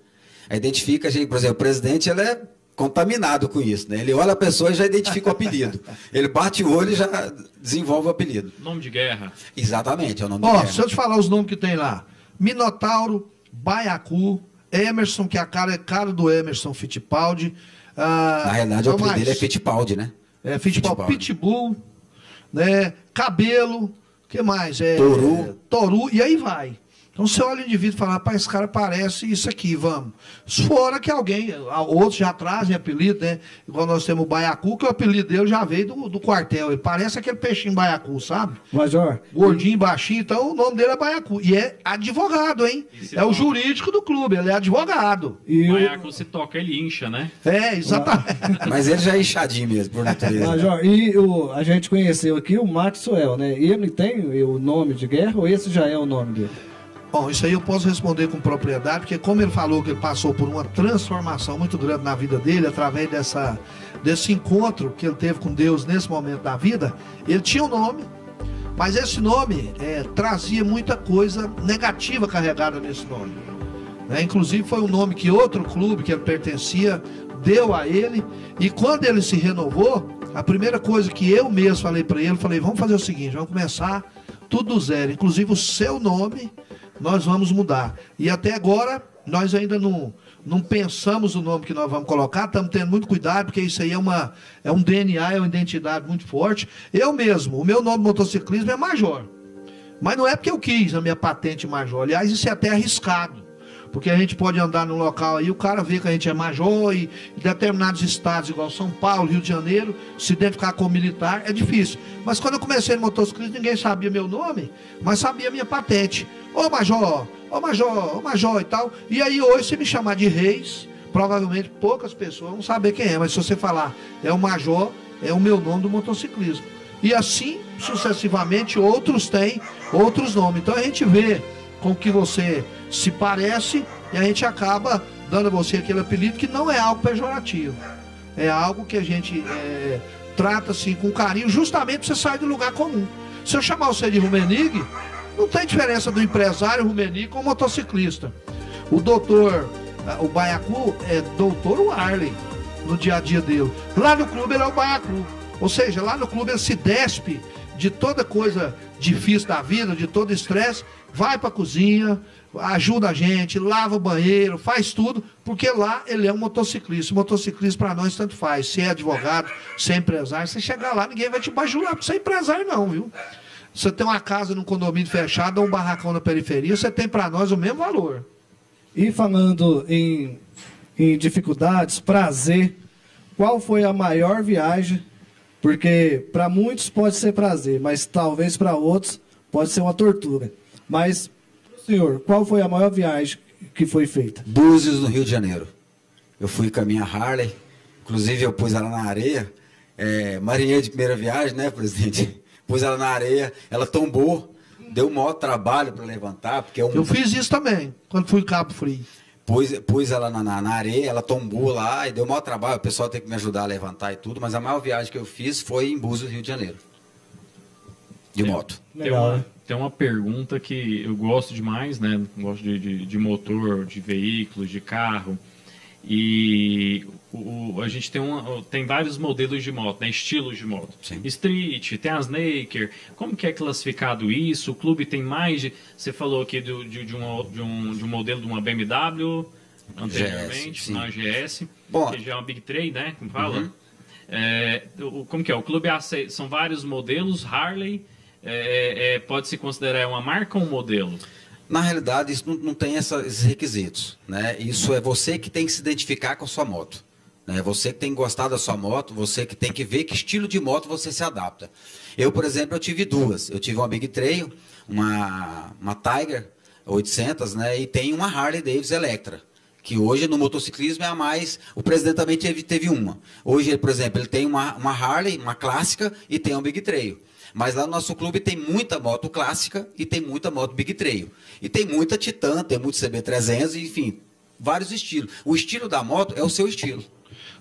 [SPEAKER 2] Identifica, por exemplo, o presidente, ele é contaminado com isso, né? Ele olha a pessoa e já identifica o apelido. Ele bate o olho e já desenvolve o apelido.
[SPEAKER 4] Nome de guerra.
[SPEAKER 2] Exatamente, é o nome de guerra.
[SPEAKER 1] Se eu te falar os nomes que tem lá: Minotauro, Baiacu, Emerson, que é a cara do Emerson Fittipaldi.
[SPEAKER 2] Na realidade, o apelido dele é Fittipaldi, né?
[SPEAKER 1] Fittipaldi. Pitbull, né? Cabelo, o que mais? Toru, e aí vai. Então você olha o indivíduo e fala, rapaz, esse cara parece isso aqui, vamos. Fora que outros já trazem apelido, né? Igual nós temos o Baiacu, que o apelido dele já veio do quartel. Ele parece aquele peixinho Baiacu, sabe?
[SPEAKER 3] Major.
[SPEAKER 1] Gordinho, baixinho, então o nome dele é Baiacu. E é advogado, hein? É o jurídico do clube, ele é advogado.
[SPEAKER 4] E o Baiacu se toca, ele incha, né?
[SPEAKER 1] Exatamente.
[SPEAKER 2] Mas ele já é inchadinho mesmo, por natureza.
[SPEAKER 3] Major, a gente conheceu aqui o Maxwell, né? Ele tem o nome de guerra ou esse já é o nome dele?
[SPEAKER 1] Bom, isso aí eu posso responder com propriedade, porque como ele falou que ele passou por uma transformação muito grande na vida dele, através desse encontro que ele teve com Deus nesse momento da vida, ele tinha um nome, mas esse nome trazia muita coisa negativa carregada nesse nome. Inclusive foi um nome que outro clube que ele pertencia, deu a ele, e quando ele se renovou, a primeira coisa que eu mesmo falei para ele, falei, vamos fazer o seguinte, vamos começar tudo do zero, inclusive o seu nome nós vamos mudar. E até agora nós ainda não pensamos o nome que nós vamos colocar, estamos tendo muito cuidado, porque isso aí é um DNA, é uma identidade muito forte. Eu mesmo, o meu nome de motociclismo é Major, mas não é porque eu quis a minha patente Major, aliás, isso é até arriscado, porque a gente pode andar num local aí, o cara vê que a gente é major e em determinados estados, igual São Paulo, Rio de Janeiro, se identificar como militar é difícil. Mas quando eu comecei no motociclismo, ninguém sabia meu nome, mas sabia minha patente. Ô major, ô major, ô major e tal. E aí hoje, se me chamar de Reis, provavelmente poucas pessoas vão saber quem é, mas se você falar, é o major, é o meu nome do motociclismo. E assim, sucessivamente, outros têm outros nomes. Então a gente vê com que você se parece e a gente acaba dando a você aquele apelido que não é algo pejorativo. É algo que a gente trata assim com carinho, justamente para você sair do lugar comum. Se eu chamar você de Rumenig, não tem diferença do empresário Rumenig com o motociclista. O doutor, o Baiacu é doutor Warley no dia a dia dele. Lá no clube ele é o Baiacu. Ou seja, lá no clube ele se despe de toda coisa difícil da vida, de todo estresse, vai para a cozinha, ajuda a gente, lava o banheiro, faz tudo, porque lá ele é um motociclista. O motociclista para nós tanto faz, se é advogado, se é empresário, você chegar lá, ninguém vai te bajular para ser empresário não, viu? Você tem uma casa num condomínio fechado ou um barracão na periferia, você tem para nós o mesmo valor.
[SPEAKER 3] E falando em dificuldades, prazer, qual foi a maior viagem? Porque para muitos pode ser prazer, mas talvez para outros pode ser uma tortura. Mas, senhor, qual foi a maior viagem que foi feita?
[SPEAKER 2] Búzios, no Rio de Janeiro. Eu fui com a minha Harley, inclusive eu pus ela na areia, marinheiro de primeira viagem, né, presidente? Pus ela na areia, ela tombou, deu o maior trabalho para levantar, porque
[SPEAKER 1] eu fiz isso também, quando fui em Cabo Frio.
[SPEAKER 2] Pus ela na areia, ela tombou lá e deu o maior trabalho, o pessoal tem que me ajudar a levantar e tudo, mas a maior viagem que eu fiz foi em Búzios, Rio de Janeiro. De moto.
[SPEAKER 3] Legal,
[SPEAKER 4] tem uma pergunta que eu gosto demais, né? Gosto de motor, de veículos, de carro. E a gente tem vários modelos de moto, né? Estilos de moto.
[SPEAKER 2] Sim.
[SPEAKER 4] Street, tem as Naker. Como que é classificado isso? O clube tem mais de... Você falou aqui de um modelo de uma BMW anteriormente, uma GS,
[SPEAKER 2] Bom,
[SPEAKER 4] que já é uma Big Trade, né? Como fala?
[SPEAKER 2] Uhum.
[SPEAKER 4] Como que é? O clube são vários modelos, Harley... pode-se considerar uma marca ou um modelo?
[SPEAKER 2] Na realidade, isso não tem esses requisitos, né? Isso é você que tem que se identificar com a sua moto, né? Você que tem que gostar da sua moto, você que tem que ver que estilo de moto você se adapta. Eu, por exemplo, eu tive duas. Eu tive uma Big Trail, uma Tiger 800, né? E tem uma Harley Davidson Electra, que hoje no motociclismo é a mais... O presidente também teve uma. Hoje, por exemplo, ele tem uma Harley, uma clássica, e tem uma Big Trail. Mas lá no nosso clube tem muita moto clássica e tem muita moto Big Trail. E tem muita Titan, tem muito CB300, enfim, vários estilos. O estilo da moto é o seu estilo.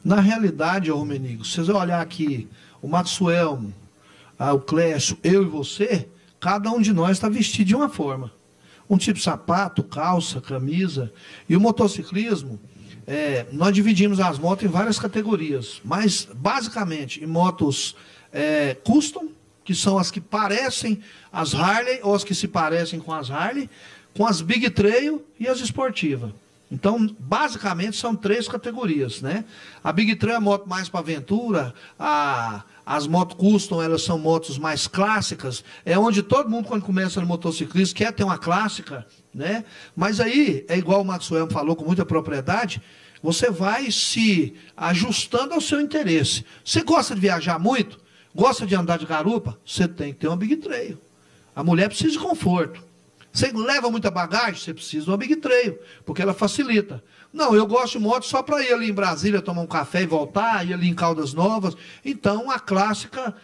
[SPEAKER 1] Na realidade, Romenigo, se você olhar aqui, o Maxwell, o Clécio, eu e você, cada um de nós está vestido de uma forma. Um tipo de sapato, calça, camisa. E o motociclismo, nós dividimos as motos em várias categorias. Mas, basicamente, em motos custom, que são as que parecem as Harley, ou as que se parecem com as Harley, com as Big Trail e as esportivas. Então, basicamente, são três categorias, né? A Big Trail é a moto mais para aventura, as motos custom, elas são motos mais clássicas, é onde todo mundo, quando começa no motociclismo, quer ter uma clássica, né? Mas aí, é igual o Maxwell falou com muita propriedade, você vai se ajustando ao seu interesse. Você gosta de viajar muito? Gosta de andar de garupa? Você tem que ter uma Big Trail. A mulher precisa de conforto. Você leva muita bagagem? Você precisa de uma Big Trail, porque ela facilita. Não, eu gosto de moto só para ir ali em Brasília tomar um café e voltar, ir ali em Caldas Novas. Então, a clássica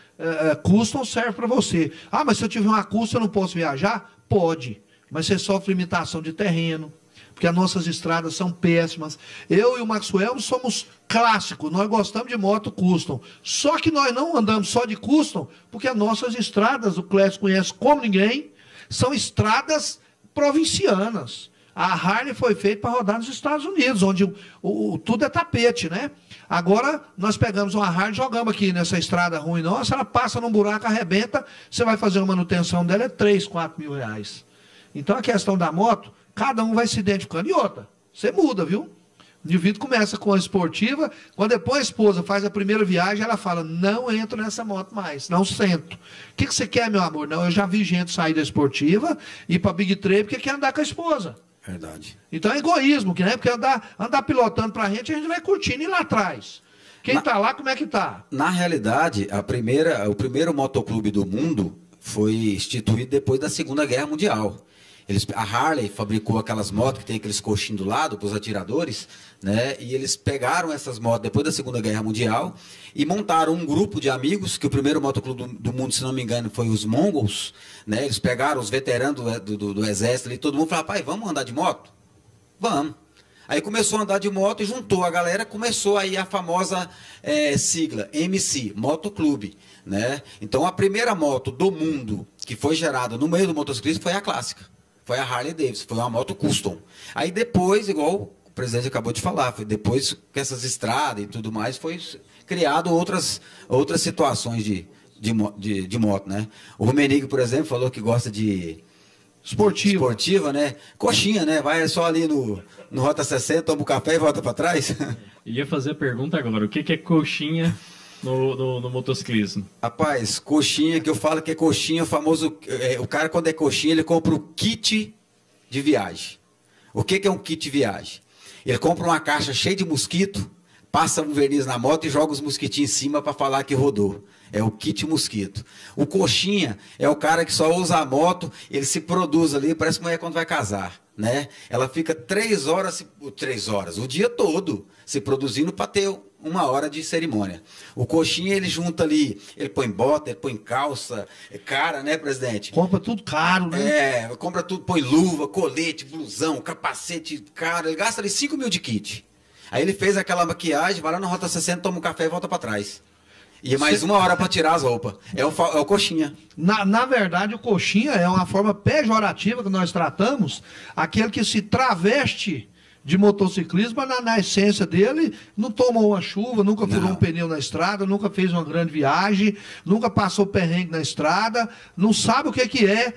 [SPEAKER 1] custom serve para você. Ah, mas se eu tiver uma custom, eu não posso viajar? Pode, mas você sofre limitação de terreno, porque as nossas estradas são péssimas. Eu e o Maxwell somos clássicos, nós gostamos de moto custom. Só que nós não andamos só de custom, porque as nossas estradas, o Clécio conhece como ninguém, são estradas provincianas. A Harley foi feita para rodar nos Estados Unidos, onde tudo é tapete, né? Agora, nós pegamos uma Harley e jogamos aqui nessa estrada ruim nossa, ela passa num buraco, arrebenta, você vai fazer uma manutenção dela, é 3, 4 mil reais. Então, a questão da moto, cada um vai se identificando. E outra, você muda, viu? O indivíduo começa com a esportiva, quando depois a esposa faz a primeira viagem, ela fala, não entro nessa moto mais, não sento. O que você quer, meu amor? Não, eu já vi gente sair da esportiva, ir para Big Trade, porque quer andar com a esposa.
[SPEAKER 2] Verdade.
[SPEAKER 1] Então é egoísmo, né? Porque andar pilotando pra gente, a gente vai curtindo e ir lá atrás. Quem tá lá, como é que tá?
[SPEAKER 2] Na realidade, o primeiro motoclube do mundo foi instituído depois da Segunda Guerra Mundial. A Harley fabricou aquelas motos que tem aqueles coxinhos do lado para os atiradores, né? E eles pegaram essas motos depois da Segunda Guerra Mundial e montaram um grupo de amigos, que o primeiro motoclube do mundo, se não me engano, foi os Mongols, né? Eles pegaram os veteranos do exército e todo mundo falou, pai, vamos andar de moto? Vamos. Aí começou a andar de moto e juntou a galera, começou aí a famosa sigla MC, Motoclube, né? Então a primeira moto do mundo que foi gerada no meio do motociclismo foi a clássica. Foi a Harley Davidson, foi uma moto custom. Aí depois, igual o presidente acabou de falar, foi depois que essas estradas e tudo mais, foi criado outras situações de moto, né? O Rumenig, por exemplo, falou que gosta de esportiva, né? Coxinha, né? Vai só ali no Rota 60, toma um café e volta para trás.
[SPEAKER 4] Ia fazer a pergunta agora, o que é coxinha no motociclismo?
[SPEAKER 2] Rapaz, coxinha, que eu falo que é coxinha, o famoso... o cara, quando é coxinha, ele compra o kit de viagem. O que é um kit de viagem? Ele compra uma caixa cheia de mosquito, passa um verniz na moto e joga os mosquitinhos em cima para falar que rodou. É o kit mosquito. O coxinha é o cara que só usa a moto, ele se produz ali, parece mulher quando vai casar, né? Ela fica 3 horas, o dia todo, se produzindo para ter 1 hora de cerimônia. O coxinha, ele junta ali, ele põe bota, ele põe calça, cara, né, presidente?
[SPEAKER 1] Compra tudo caro, né?
[SPEAKER 2] Compra tudo, põe luva, colete, blusão, capacete, cara, ele gasta ali 5 mil de kit. Aí ele fez aquela maquiagem, vai lá na Rota 60, toma um café e volta para trás. E mais 1 hora para tirar as roupas. É o coxinha.
[SPEAKER 1] Na verdade, o coxinha é uma forma pejorativa que nós tratamos, aquele que se traveste de motociclismo, mas na essência dele, não tomou uma chuva, nunca furou um pneu na estrada, nunca fez uma grande viagem, nunca passou perrengue na estrada, não sabe o que é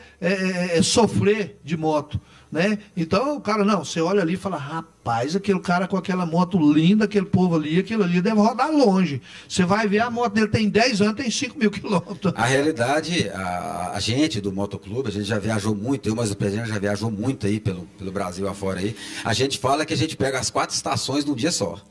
[SPEAKER 1] sofrer de moto, né? Então, o cara, você olha ali e fala, rapaz, aquele cara com aquela moto linda, aquele povo ali, aquilo ali deve rodar longe. Você vai ver, a moto dele tem 10 anos, tem 5 mil quilômetros.
[SPEAKER 2] A realidade, a gente do motoclube, a gente já viajou muito, mas o presidente já viajou muito aí pelo Brasil afora aí. A gente fala que a gente pega as 4 estações num dia só.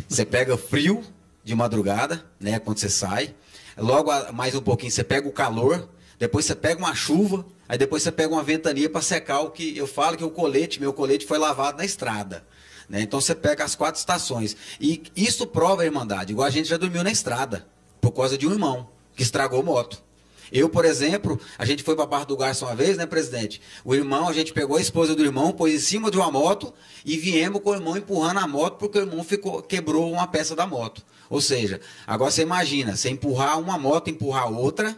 [SPEAKER 2] Você pega frio de madrugada, né, quando você sai. Logo mais um pouquinho você pega o calor, depois você pega uma chuva, aí depois você pega uma ventania para secar o que eu falo que meu colete foi lavado na estrada. Né? Então você pega as 4 estações. E isso prova a irmandade. Igual a gente já dormiu na estrada, por causa de um irmão que estragou moto. Eu, por exemplo, a gente foi para Barra do Garça uma vez, né, presidente? O irmão, a gente pegou a esposa do irmão, pôs em cima de uma moto e viemos com o irmão empurrando a moto porque o irmão quebrou uma peça da moto. Ou seja, agora você imagina, você empurrar uma moto, empurrar outra,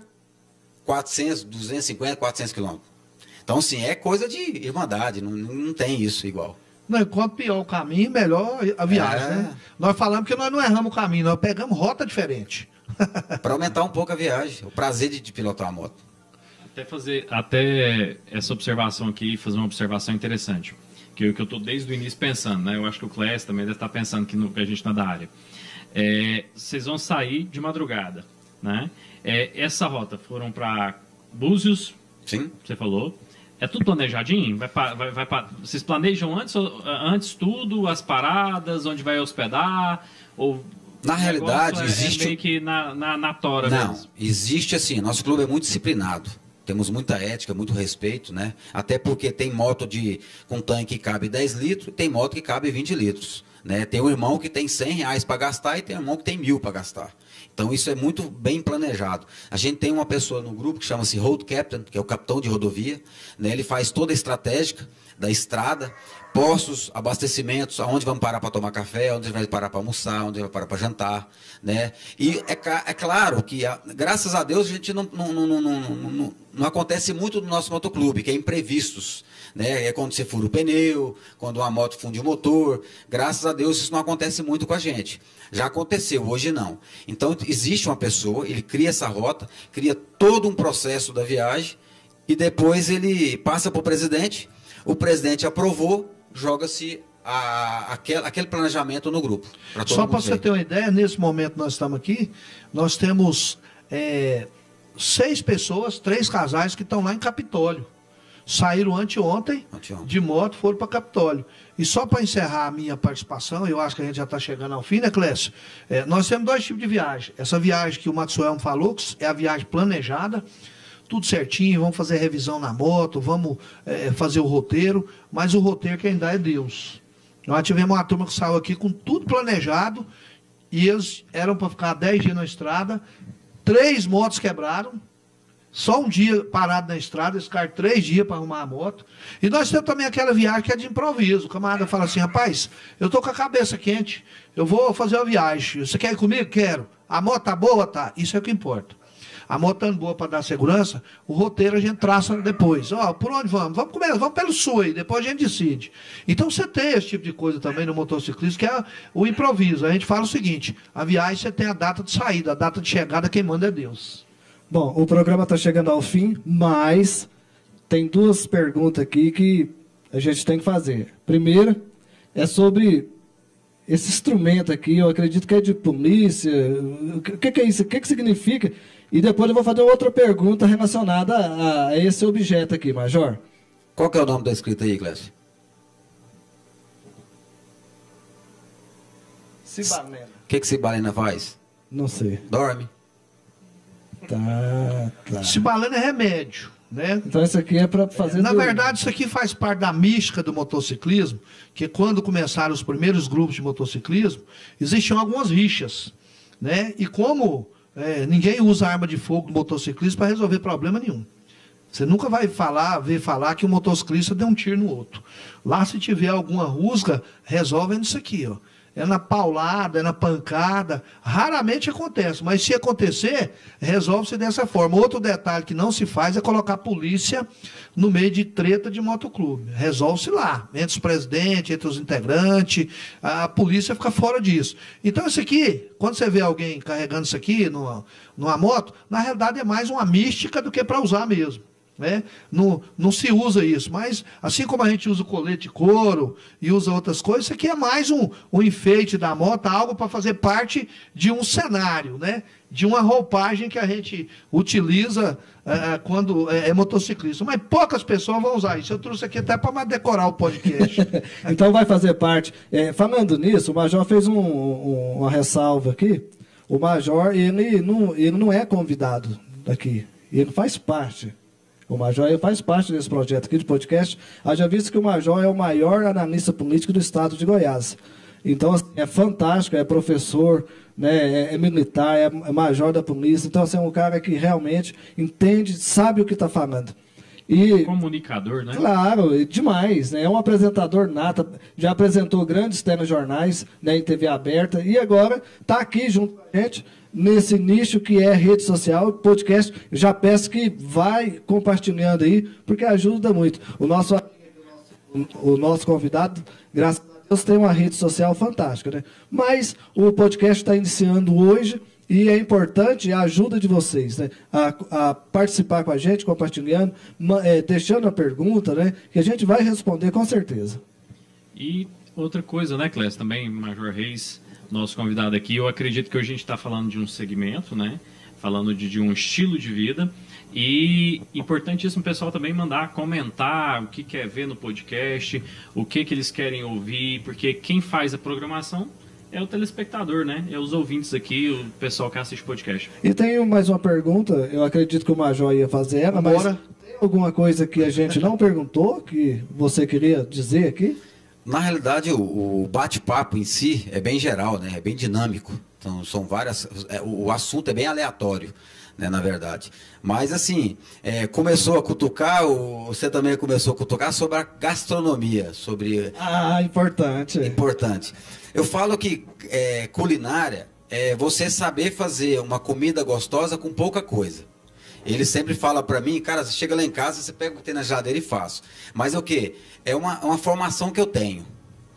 [SPEAKER 2] 400, 250, 400 quilômetros. Então, sim, é coisa de irmandade, não tem isso igual.
[SPEAKER 1] Não, quanto pior o caminho, melhor a viagem, né? Nós falamos que nós não erramos o caminho, nós pegamos rota diferente.
[SPEAKER 2] Para aumentar um pouco a viagem, o prazer de pilotar a moto.
[SPEAKER 4] Até essa observação aqui, fazer uma observação interessante, que eu estou desde o início pensando, né? Eu acho que o Clécio também deve estar pensando que a gente não é da área. Vocês vão sair de madrugada, né? Essa rota foram para Búzios,
[SPEAKER 2] sim,
[SPEAKER 4] você falou. É tudo planejadinho? Vocês planejam antes tudo, as paradas, onde vai hospedar? Ou
[SPEAKER 2] na realidade, existe...
[SPEAKER 4] meio que na tora
[SPEAKER 2] Não,
[SPEAKER 4] mesmo?
[SPEAKER 2] Existe assim, nosso clube é muito disciplinado. Temos muita ética, muito respeito, né? Até porque tem moto com tanque que cabe 10 litros e tem moto que cabe 20 litros. Né? Tem um irmão que tem R$100 para gastar e tem um irmão que tem 1.000 para gastar. Então isso é muito bem planejado. A gente tem uma pessoa no grupo que chama-se Road Captain, que é o capitão de rodovia. Né? Ele faz toda a estratégica. da estrada, postos, abastecimentos, aonde vamos parar para tomar café, onde vai parar para almoçar, onde vai parar para jantar, né? E é claro que, graças a Deus, a gente não acontece muito no nosso motoclube, que é imprevistos, né? É quando você fura o pneu, quando uma moto funde o motor. Graças a Deus isso não acontece muito com a gente. Já aconteceu, hoje não. Então existe uma pessoa, ele cria essa rota, cria todo um processo da viagem e depois ele passa para o presidente aprovou, joga-se aquele planejamento no grupo.
[SPEAKER 1] Só para você ter uma ideia, nesse momento nós estamos aqui, nós temos 6 pessoas, 3 casais que estão lá em Capitólio. Saíram anteontem de moto, foram para Capitólio. E só para encerrar a minha participação, eu acho que a gente já está chegando ao fim, né, Clécio? Nós temos 2 tipos de viagem. Essa viagem que o Maxwell falou, que é a viagem planejada, tudo certinho, vamos fazer revisão na moto, vamos fazer o roteiro, mas o roteiro quem dá é Deus. Nós tivemos uma turma que saiu aqui com tudo planejado, e eles eram para ficar 10 dias na estrada, 3 motos quebraram, só um dia parado na estrada, eles ficaram 3 dias para arrumar a moto. E nós temos também aquela viagem que é de improviso. O camarada fala assim, rapaz, eu estou com a cabeça quente, eu vou fazer uma viagem. Você quer ir comigo? Quero. A moto tá boa? Tá. Isso é o que importa. A moto tá boa para dar segurança, o roteiro a gente traça depois. Por onde vamos? Vamos pelo sul aí, depois a gente decide. Então você tem esse tipo de coisa também no motociclismo, que é o improviso. A gente fala o seguinte, a viagem você tem a data de saída, a data de chegada, quem manda é Deus.
[SPEAKER 3] Bom, o programa está chegando ao fim, mas tem 2 perguntas aqui que a gente tem que fazer. Primeira é sobre esse instrumento aqui, eu acredito que é de polícia. O que é isso? O que significa? E depois eu vou fazer outra pergunta relacionada a esse objeto aqui, Major.
[SPEAKER 2] Qual que é o nome da escrita aí, Clécio?
[SPEAKER 3] Cibalena.
[SPEAKER 2] O que cibalena faz?
[SPEAKER 3] Não sei.
[SPEAKER 2] Dorme.
[SPEAKER 3] Tá.
[SPEAKER 1] Cibalena é remédio, né?
[SPEAKER 3] Então isso aqui é para fazer...
[SPEAKER 1] Na verdade, isso aqui faz parte da mística do motociclismo, que quando começaram os primeiros grupos de motociclismo, existiam algumas rixas, né? E como ninguém usa arma de fogo no motociclismo para resolver problema nenhum. Você nunca vai ver falar que o motociclista deu um tiro no outro. Lá, se tiver alguma rusga, resolvem isso aqui, ó. É na paulada, é na pancada. Raramente acontece, mas se acontecer, resolve-se dessa forma. Outro detalhe que não se faz é colocar a polícia no meio de treta de motoclube. Resolve-se lá, entre os presidentes, entre os integrantes, a polícia fica fora disso. Então isso aqui, quando você vê alguém carregando isso aqui numa moto, na realidade é mais uma mística do que para usar mesmo. Né? Não se usa isso, mas assim como a gente usa o colete de couro e usa outras coisas, isso aqui é mais um enfeite da moto, algo para fazer parte de um cenário, né? De uma roupagem que a gente utiliza quando é motociclista. Mas poucas pessoas vão usar isso. Eu trouxe aqui até para decorar o podcast.
[SPEAKER 3] Então vai fazer parte. Falando nisso, o Major fez uma ressalva aqui. O Major, ele não é convidado daqui, ele faz parte. O Major faz parte desse projeto aqui de podcast. Haja visto que o Major é o maior analista político do estado de Goiás. Então, assim, é fantástico, é professor, né, é militar, é major da polícia. Então, assim, é um cara que realmente entende, sabe o que está falando. E,
[SPEAKER 4] comunicador, né?
[SPEAKER 3] Claro, demais. Né? É um apresentador nato, já apresentou grandes telejornais, né, em TV aberta, e agora está aqui junto com a gente, nesse nicho que é rede social, podcast. Eu já peço que vai compartilhando aí, porque ajuda muito. O nosso convidado, graças a Deus, tem uma rede social fantástica, né? Mas o podcast está iniciando hoje e é importante a ajuda de vocês, né? A participar com a gente, compartilhando, deixando a pergunta, né? Que a gente vai responder com certeza.
[SPEAKER 4] E outra coisa, né, Clécio, também, Major Reis, nosso convidado aqui, eu acredito que hoje a gente está falando de um segmento, né? Falando de um estilo de vida. E importantíssimo o pessoal também mandar comentar o que quer ver no podcast, o que eles querem ouvir, porque quem faz a programação é o telespectador, né? É os ouvintes aqui, o pessoal que assiste podcast.
[SPEAKER 3] E tem mais uma pergunta, eu acredito que o Major ia fazer ela, mas tem alguma coisa que a gente não perguntou, que você queria dizer aqui?
[SPEAKER 2] Na realidade, o bate-papo em si é bem geral, né? É bem dinâmico. Então, são várias... o assunto é bem aleatório, né, na verdade. Mas assim, começou a cutucar, você também começou a cutucar sobre a gastronomia, sobre...
[SPEAKER 3] Importante.
[SPEAKER 2] Importante. Eu falo que culinária é você saber fazer uma comida gostosa com pouca coisa. Ele sempre fala pra mim, cara, você chega lá em casa, você pega o que tem na geladeira e faz. Mas é o quê? É uma formação que eu tenho.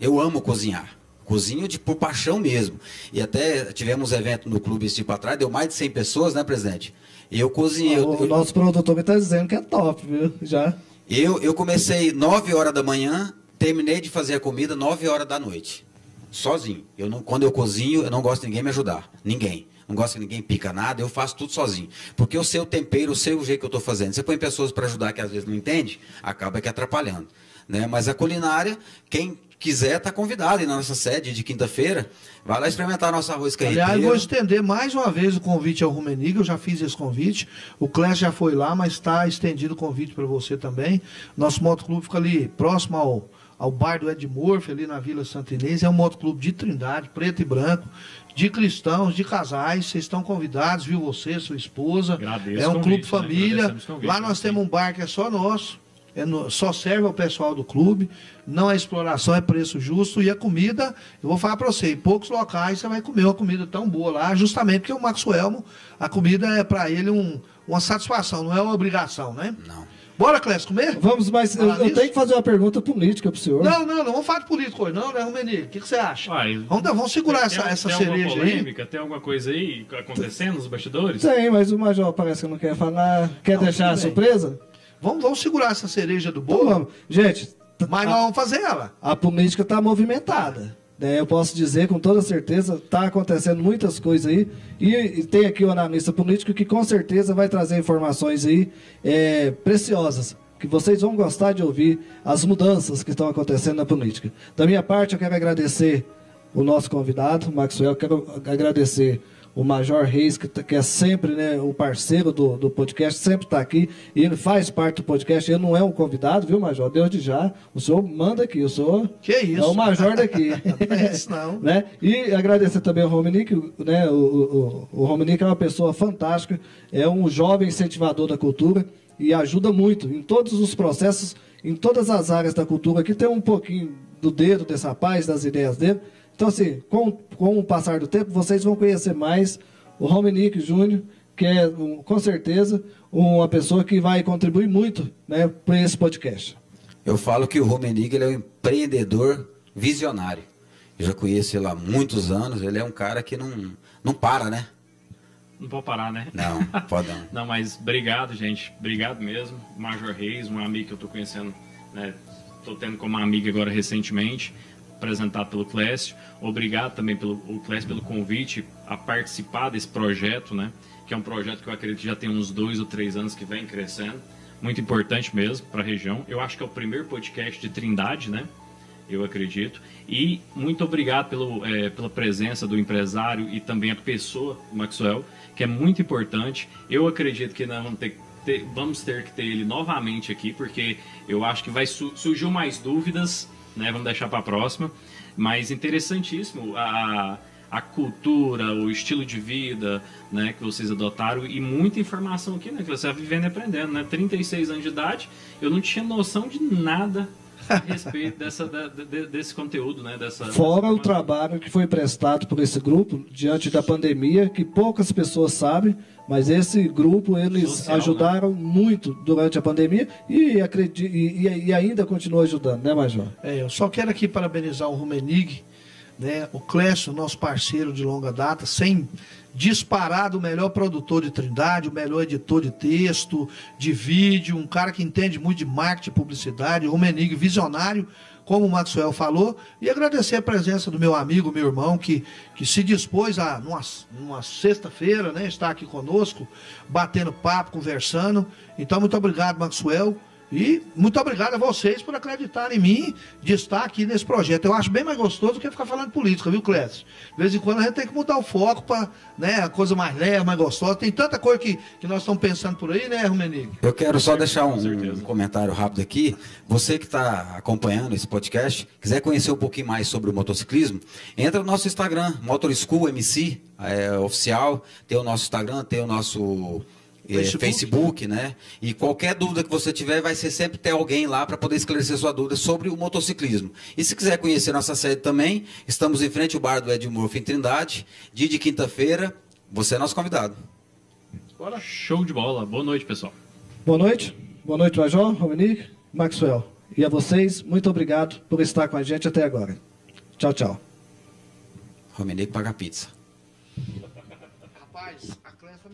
[SPEAKER 2] Eu amo cozinhar. Cozinho por paixão mesmo. E até tivemos um evento no clube esse tipo atrás, deu mais de 100 pessoas, né, presidente? Eu cozinhei.
[SPEAKER 3] O nosso produtor está dizendo que é top, viu? Já.
[SPEAKER 2] Eu comecei 9 horas da manhã, terminei de fazer a comida 9 horas da noite. Sozinho. Quando eu cozinho, eu não gosto de ninguém me ajudar. Ninguém. Não gosto que ninguém pica nada, eu faço tudo sozinho. Porque eu sei o tempero, eu sei o jeito que eu estou fazendo. Você põe pessoas para ajudar que às vezes não entende, acaba que atrapalhando. Né? Mas a culinária, quem quiser está convidado. E na nossa sede de quinta-feira, vai lá experimentar nosso arroz carreteiro.
[SPEAKER 1] Aliás, vou estender mais uma vez o convite ao Rummenigge. Eu já fiz esse convite. O Clécio já foi lá, mas está estendido o convite para você também. Nosso motoclube fica ali próximo ao bar do Ed Murphy, ali na Vila Santa Inês. É um motoclube de Trindade, preto e branco, de cristãos, de casais. Vocês estão convidados, viu? Você, sua esposa.
[SPEAKER 4] Agradeço
[SPEAKER 1] é um
[SPEAKER 4] convite,
[SPEAKER 1] clube família.
[SPEAKER 4] Né? Convite,
[SPEAKER 1] lá nós temos um bar que é só nosso. Só serve ao pessoal do clube, não é exploração, é preço justo. E a comida, eu vou falar para você, em poucos locais você vai comer uma comida tão boa lá, justamente porque o Maxwell, a comida é para ele uma satisfação, não é uma obrigação, né?
[SPEAKER 2] Não.
[SPEAKER 1] Bora, Clécio, comer?
[SPEAKER 3] Vamos, mas eu tenho que fazer uma pergunta política para o senhor.
[SPEAKER 1] Não vamos falar de política hoje, não, né, Rummenigge? O que você acha? Vamos segurar essa cereja
[SPEAKER 4] alguma polêmica, aí. Tem alguma coisa aí acontecendo nos bastidores?
[SPEAKER 3] Tem, mas o Major parece que não quer falar. Quer deixar a surpresa?
[SPEAKER 1] Vamos segurar essa cereja do bolo?
[SPEAKER 3] Então, vamos. Gente,
[SPEAKER 1] mas nós vamos fazer ela.
[SPEAKER 3] A política está movimentada. Né? Eu posso dizer com toda certeza, está acontecendo muitas coisas aí. E tem aqui o analista político que com certeza vai trazer informações aí preciosas, que vocês vão gostar de ouvir as mudanças que estão acontecendo na política. Da minha parte, eu quero agradecer o nosso convidado, o Maxwell, quero agradecer o Major Reis, que é sempre, né, o parceiro do podcast, sempre está aqui, e ele faz parte do podcast, ele não é um convidado, viu, Major? Desde já, o senhor manda aqui, o senhor
[SPEAKER 1] que isso?
[SPEAKER 3] É o Major daqui.
[SPEAKER 1] Não é isso, não.
[SPEAKER 3] Né? E agradecer também ao Rummenigge, né? O Rummenigge é uma pessoa fantástica, é um jovem incentivador da cultura e ajuda muito em todos os processos, em todas as áreas da cultura, que tem um pouquinho do dedo desse rapaz, das ideias dele. Então, assim, com o passar do tempo, vocês vão conhecer mais o Rummenigge Júnior, que é, com certeza, uma pessoa que vai contribuir muito, né, para esse podcast.
[SPEAKER 2] Eu falo que o Rummenigge ele é um empreendedor visionário. Eu já conheço ele há muitos anos, ele é um cara que não para, né?
[SPEAKER 4] Não pode parar, né?
[SPEAKER 2] Não, pode não.
[SPEAKER 4] Não, mas obrigado, gente. Obrigado mesmo. Major Reis, um amigo que eu estou conhecendo, né? Estou tendo como amiga agora recentemente, apresentado pelo Clécio. Obrigado também pelo Clécio pelo convite a participar desse projeto, né? Que é um projeto que eu acredito que já tem uns 2 ou 3 anos que vem crescendo. Muito importante mesmo para a região. Eu acho que é o primeiro podcast de Trindade, né? Eu acredito. E muito obrigado pela presença do empresário e também a pessoa, o Maxwell, que é muito importante. Eu acredito que nós vamos ter que ter ele novamente aqui, porque eu acho que vai surgir mais dúvidas, né? Vamos deixar para a próxima. Mas interessantíssimo a cultura, o estilo de vida, né, que vocês adotaram, e muita informação aqui, né, que você está vivendo e aprendendo, né? 36 anos de idade, eu não tinha noção de nada a respeito desse conteúdo, né?
[SPEAKER 3] Fora o trabalho que foi prestado por esse grupo diante da pandemia, que poucas pessoas sabem, mas esse grupo, eles social, ajudaram, né, muito durante a pandemia e ainda continuam ajudando, né, Major?
[SPEAKER 1] Eu só quero aqui parabenizar o Rummenigge, né, o Clécio, nosso parceiro de longa data, sem disparado o melhor produtor de Trindade, o melhor editor de texto, de vídeo, um cara que entende muito de marketing e publicidade, o Rummenigge visionário, como o Maxwell falou, e agradecer a presença do meu amigo, meu irmão, que se dispôs a, numa sexta-feira, né, estar aqui conosco, batendo papo, conversando. Então, muito obrigado, Maxwell. E muito obrigado a vocês por acreditarem em mim de estar aqui nesse projeto. Eu acho bem mais gostoso do que ficar falando de política, viu, Clécio? De vez em quando a gente tem que mudar o foco para, né, a coisa mais leve, mais gostosa. Tem tanta coisa que nós estamos pensando por aí, né, Rumenig?
[SPEAKER 2] Eu quero só deixar um comentário rápido aqui. Você que está acompanhando esse podcast, quiser conhecer um pouquinho mais sobre o motociclismo, entra no nosso Instagram, Motor School MC, oficial. Tem o nosso Instagram, tem o nosso Facebook, né? E qualquer dúvida que você tiver, vai ser sempre ter alguém lá para poder esclarecer sua dúvida sobre o motociclismo. E se quiser conhecer nossa sede também, estamos em frente ao bar do Ed Murphy em Trindade, dia de quinta-feira. Você é nosso convidado.
[SPEAKER 4] Bora. Show de bola. Boa noite, pessoal.
[SPEAKER 3] Boa noite, Major, Romanique, Maxwell. E a vocês, muito obrigado por estar com a gente até agora. Tchau, tchau.
[SPEAKER 2] Romanique paga pizza.
[SPEAKER 1] Rapaz, a Clécia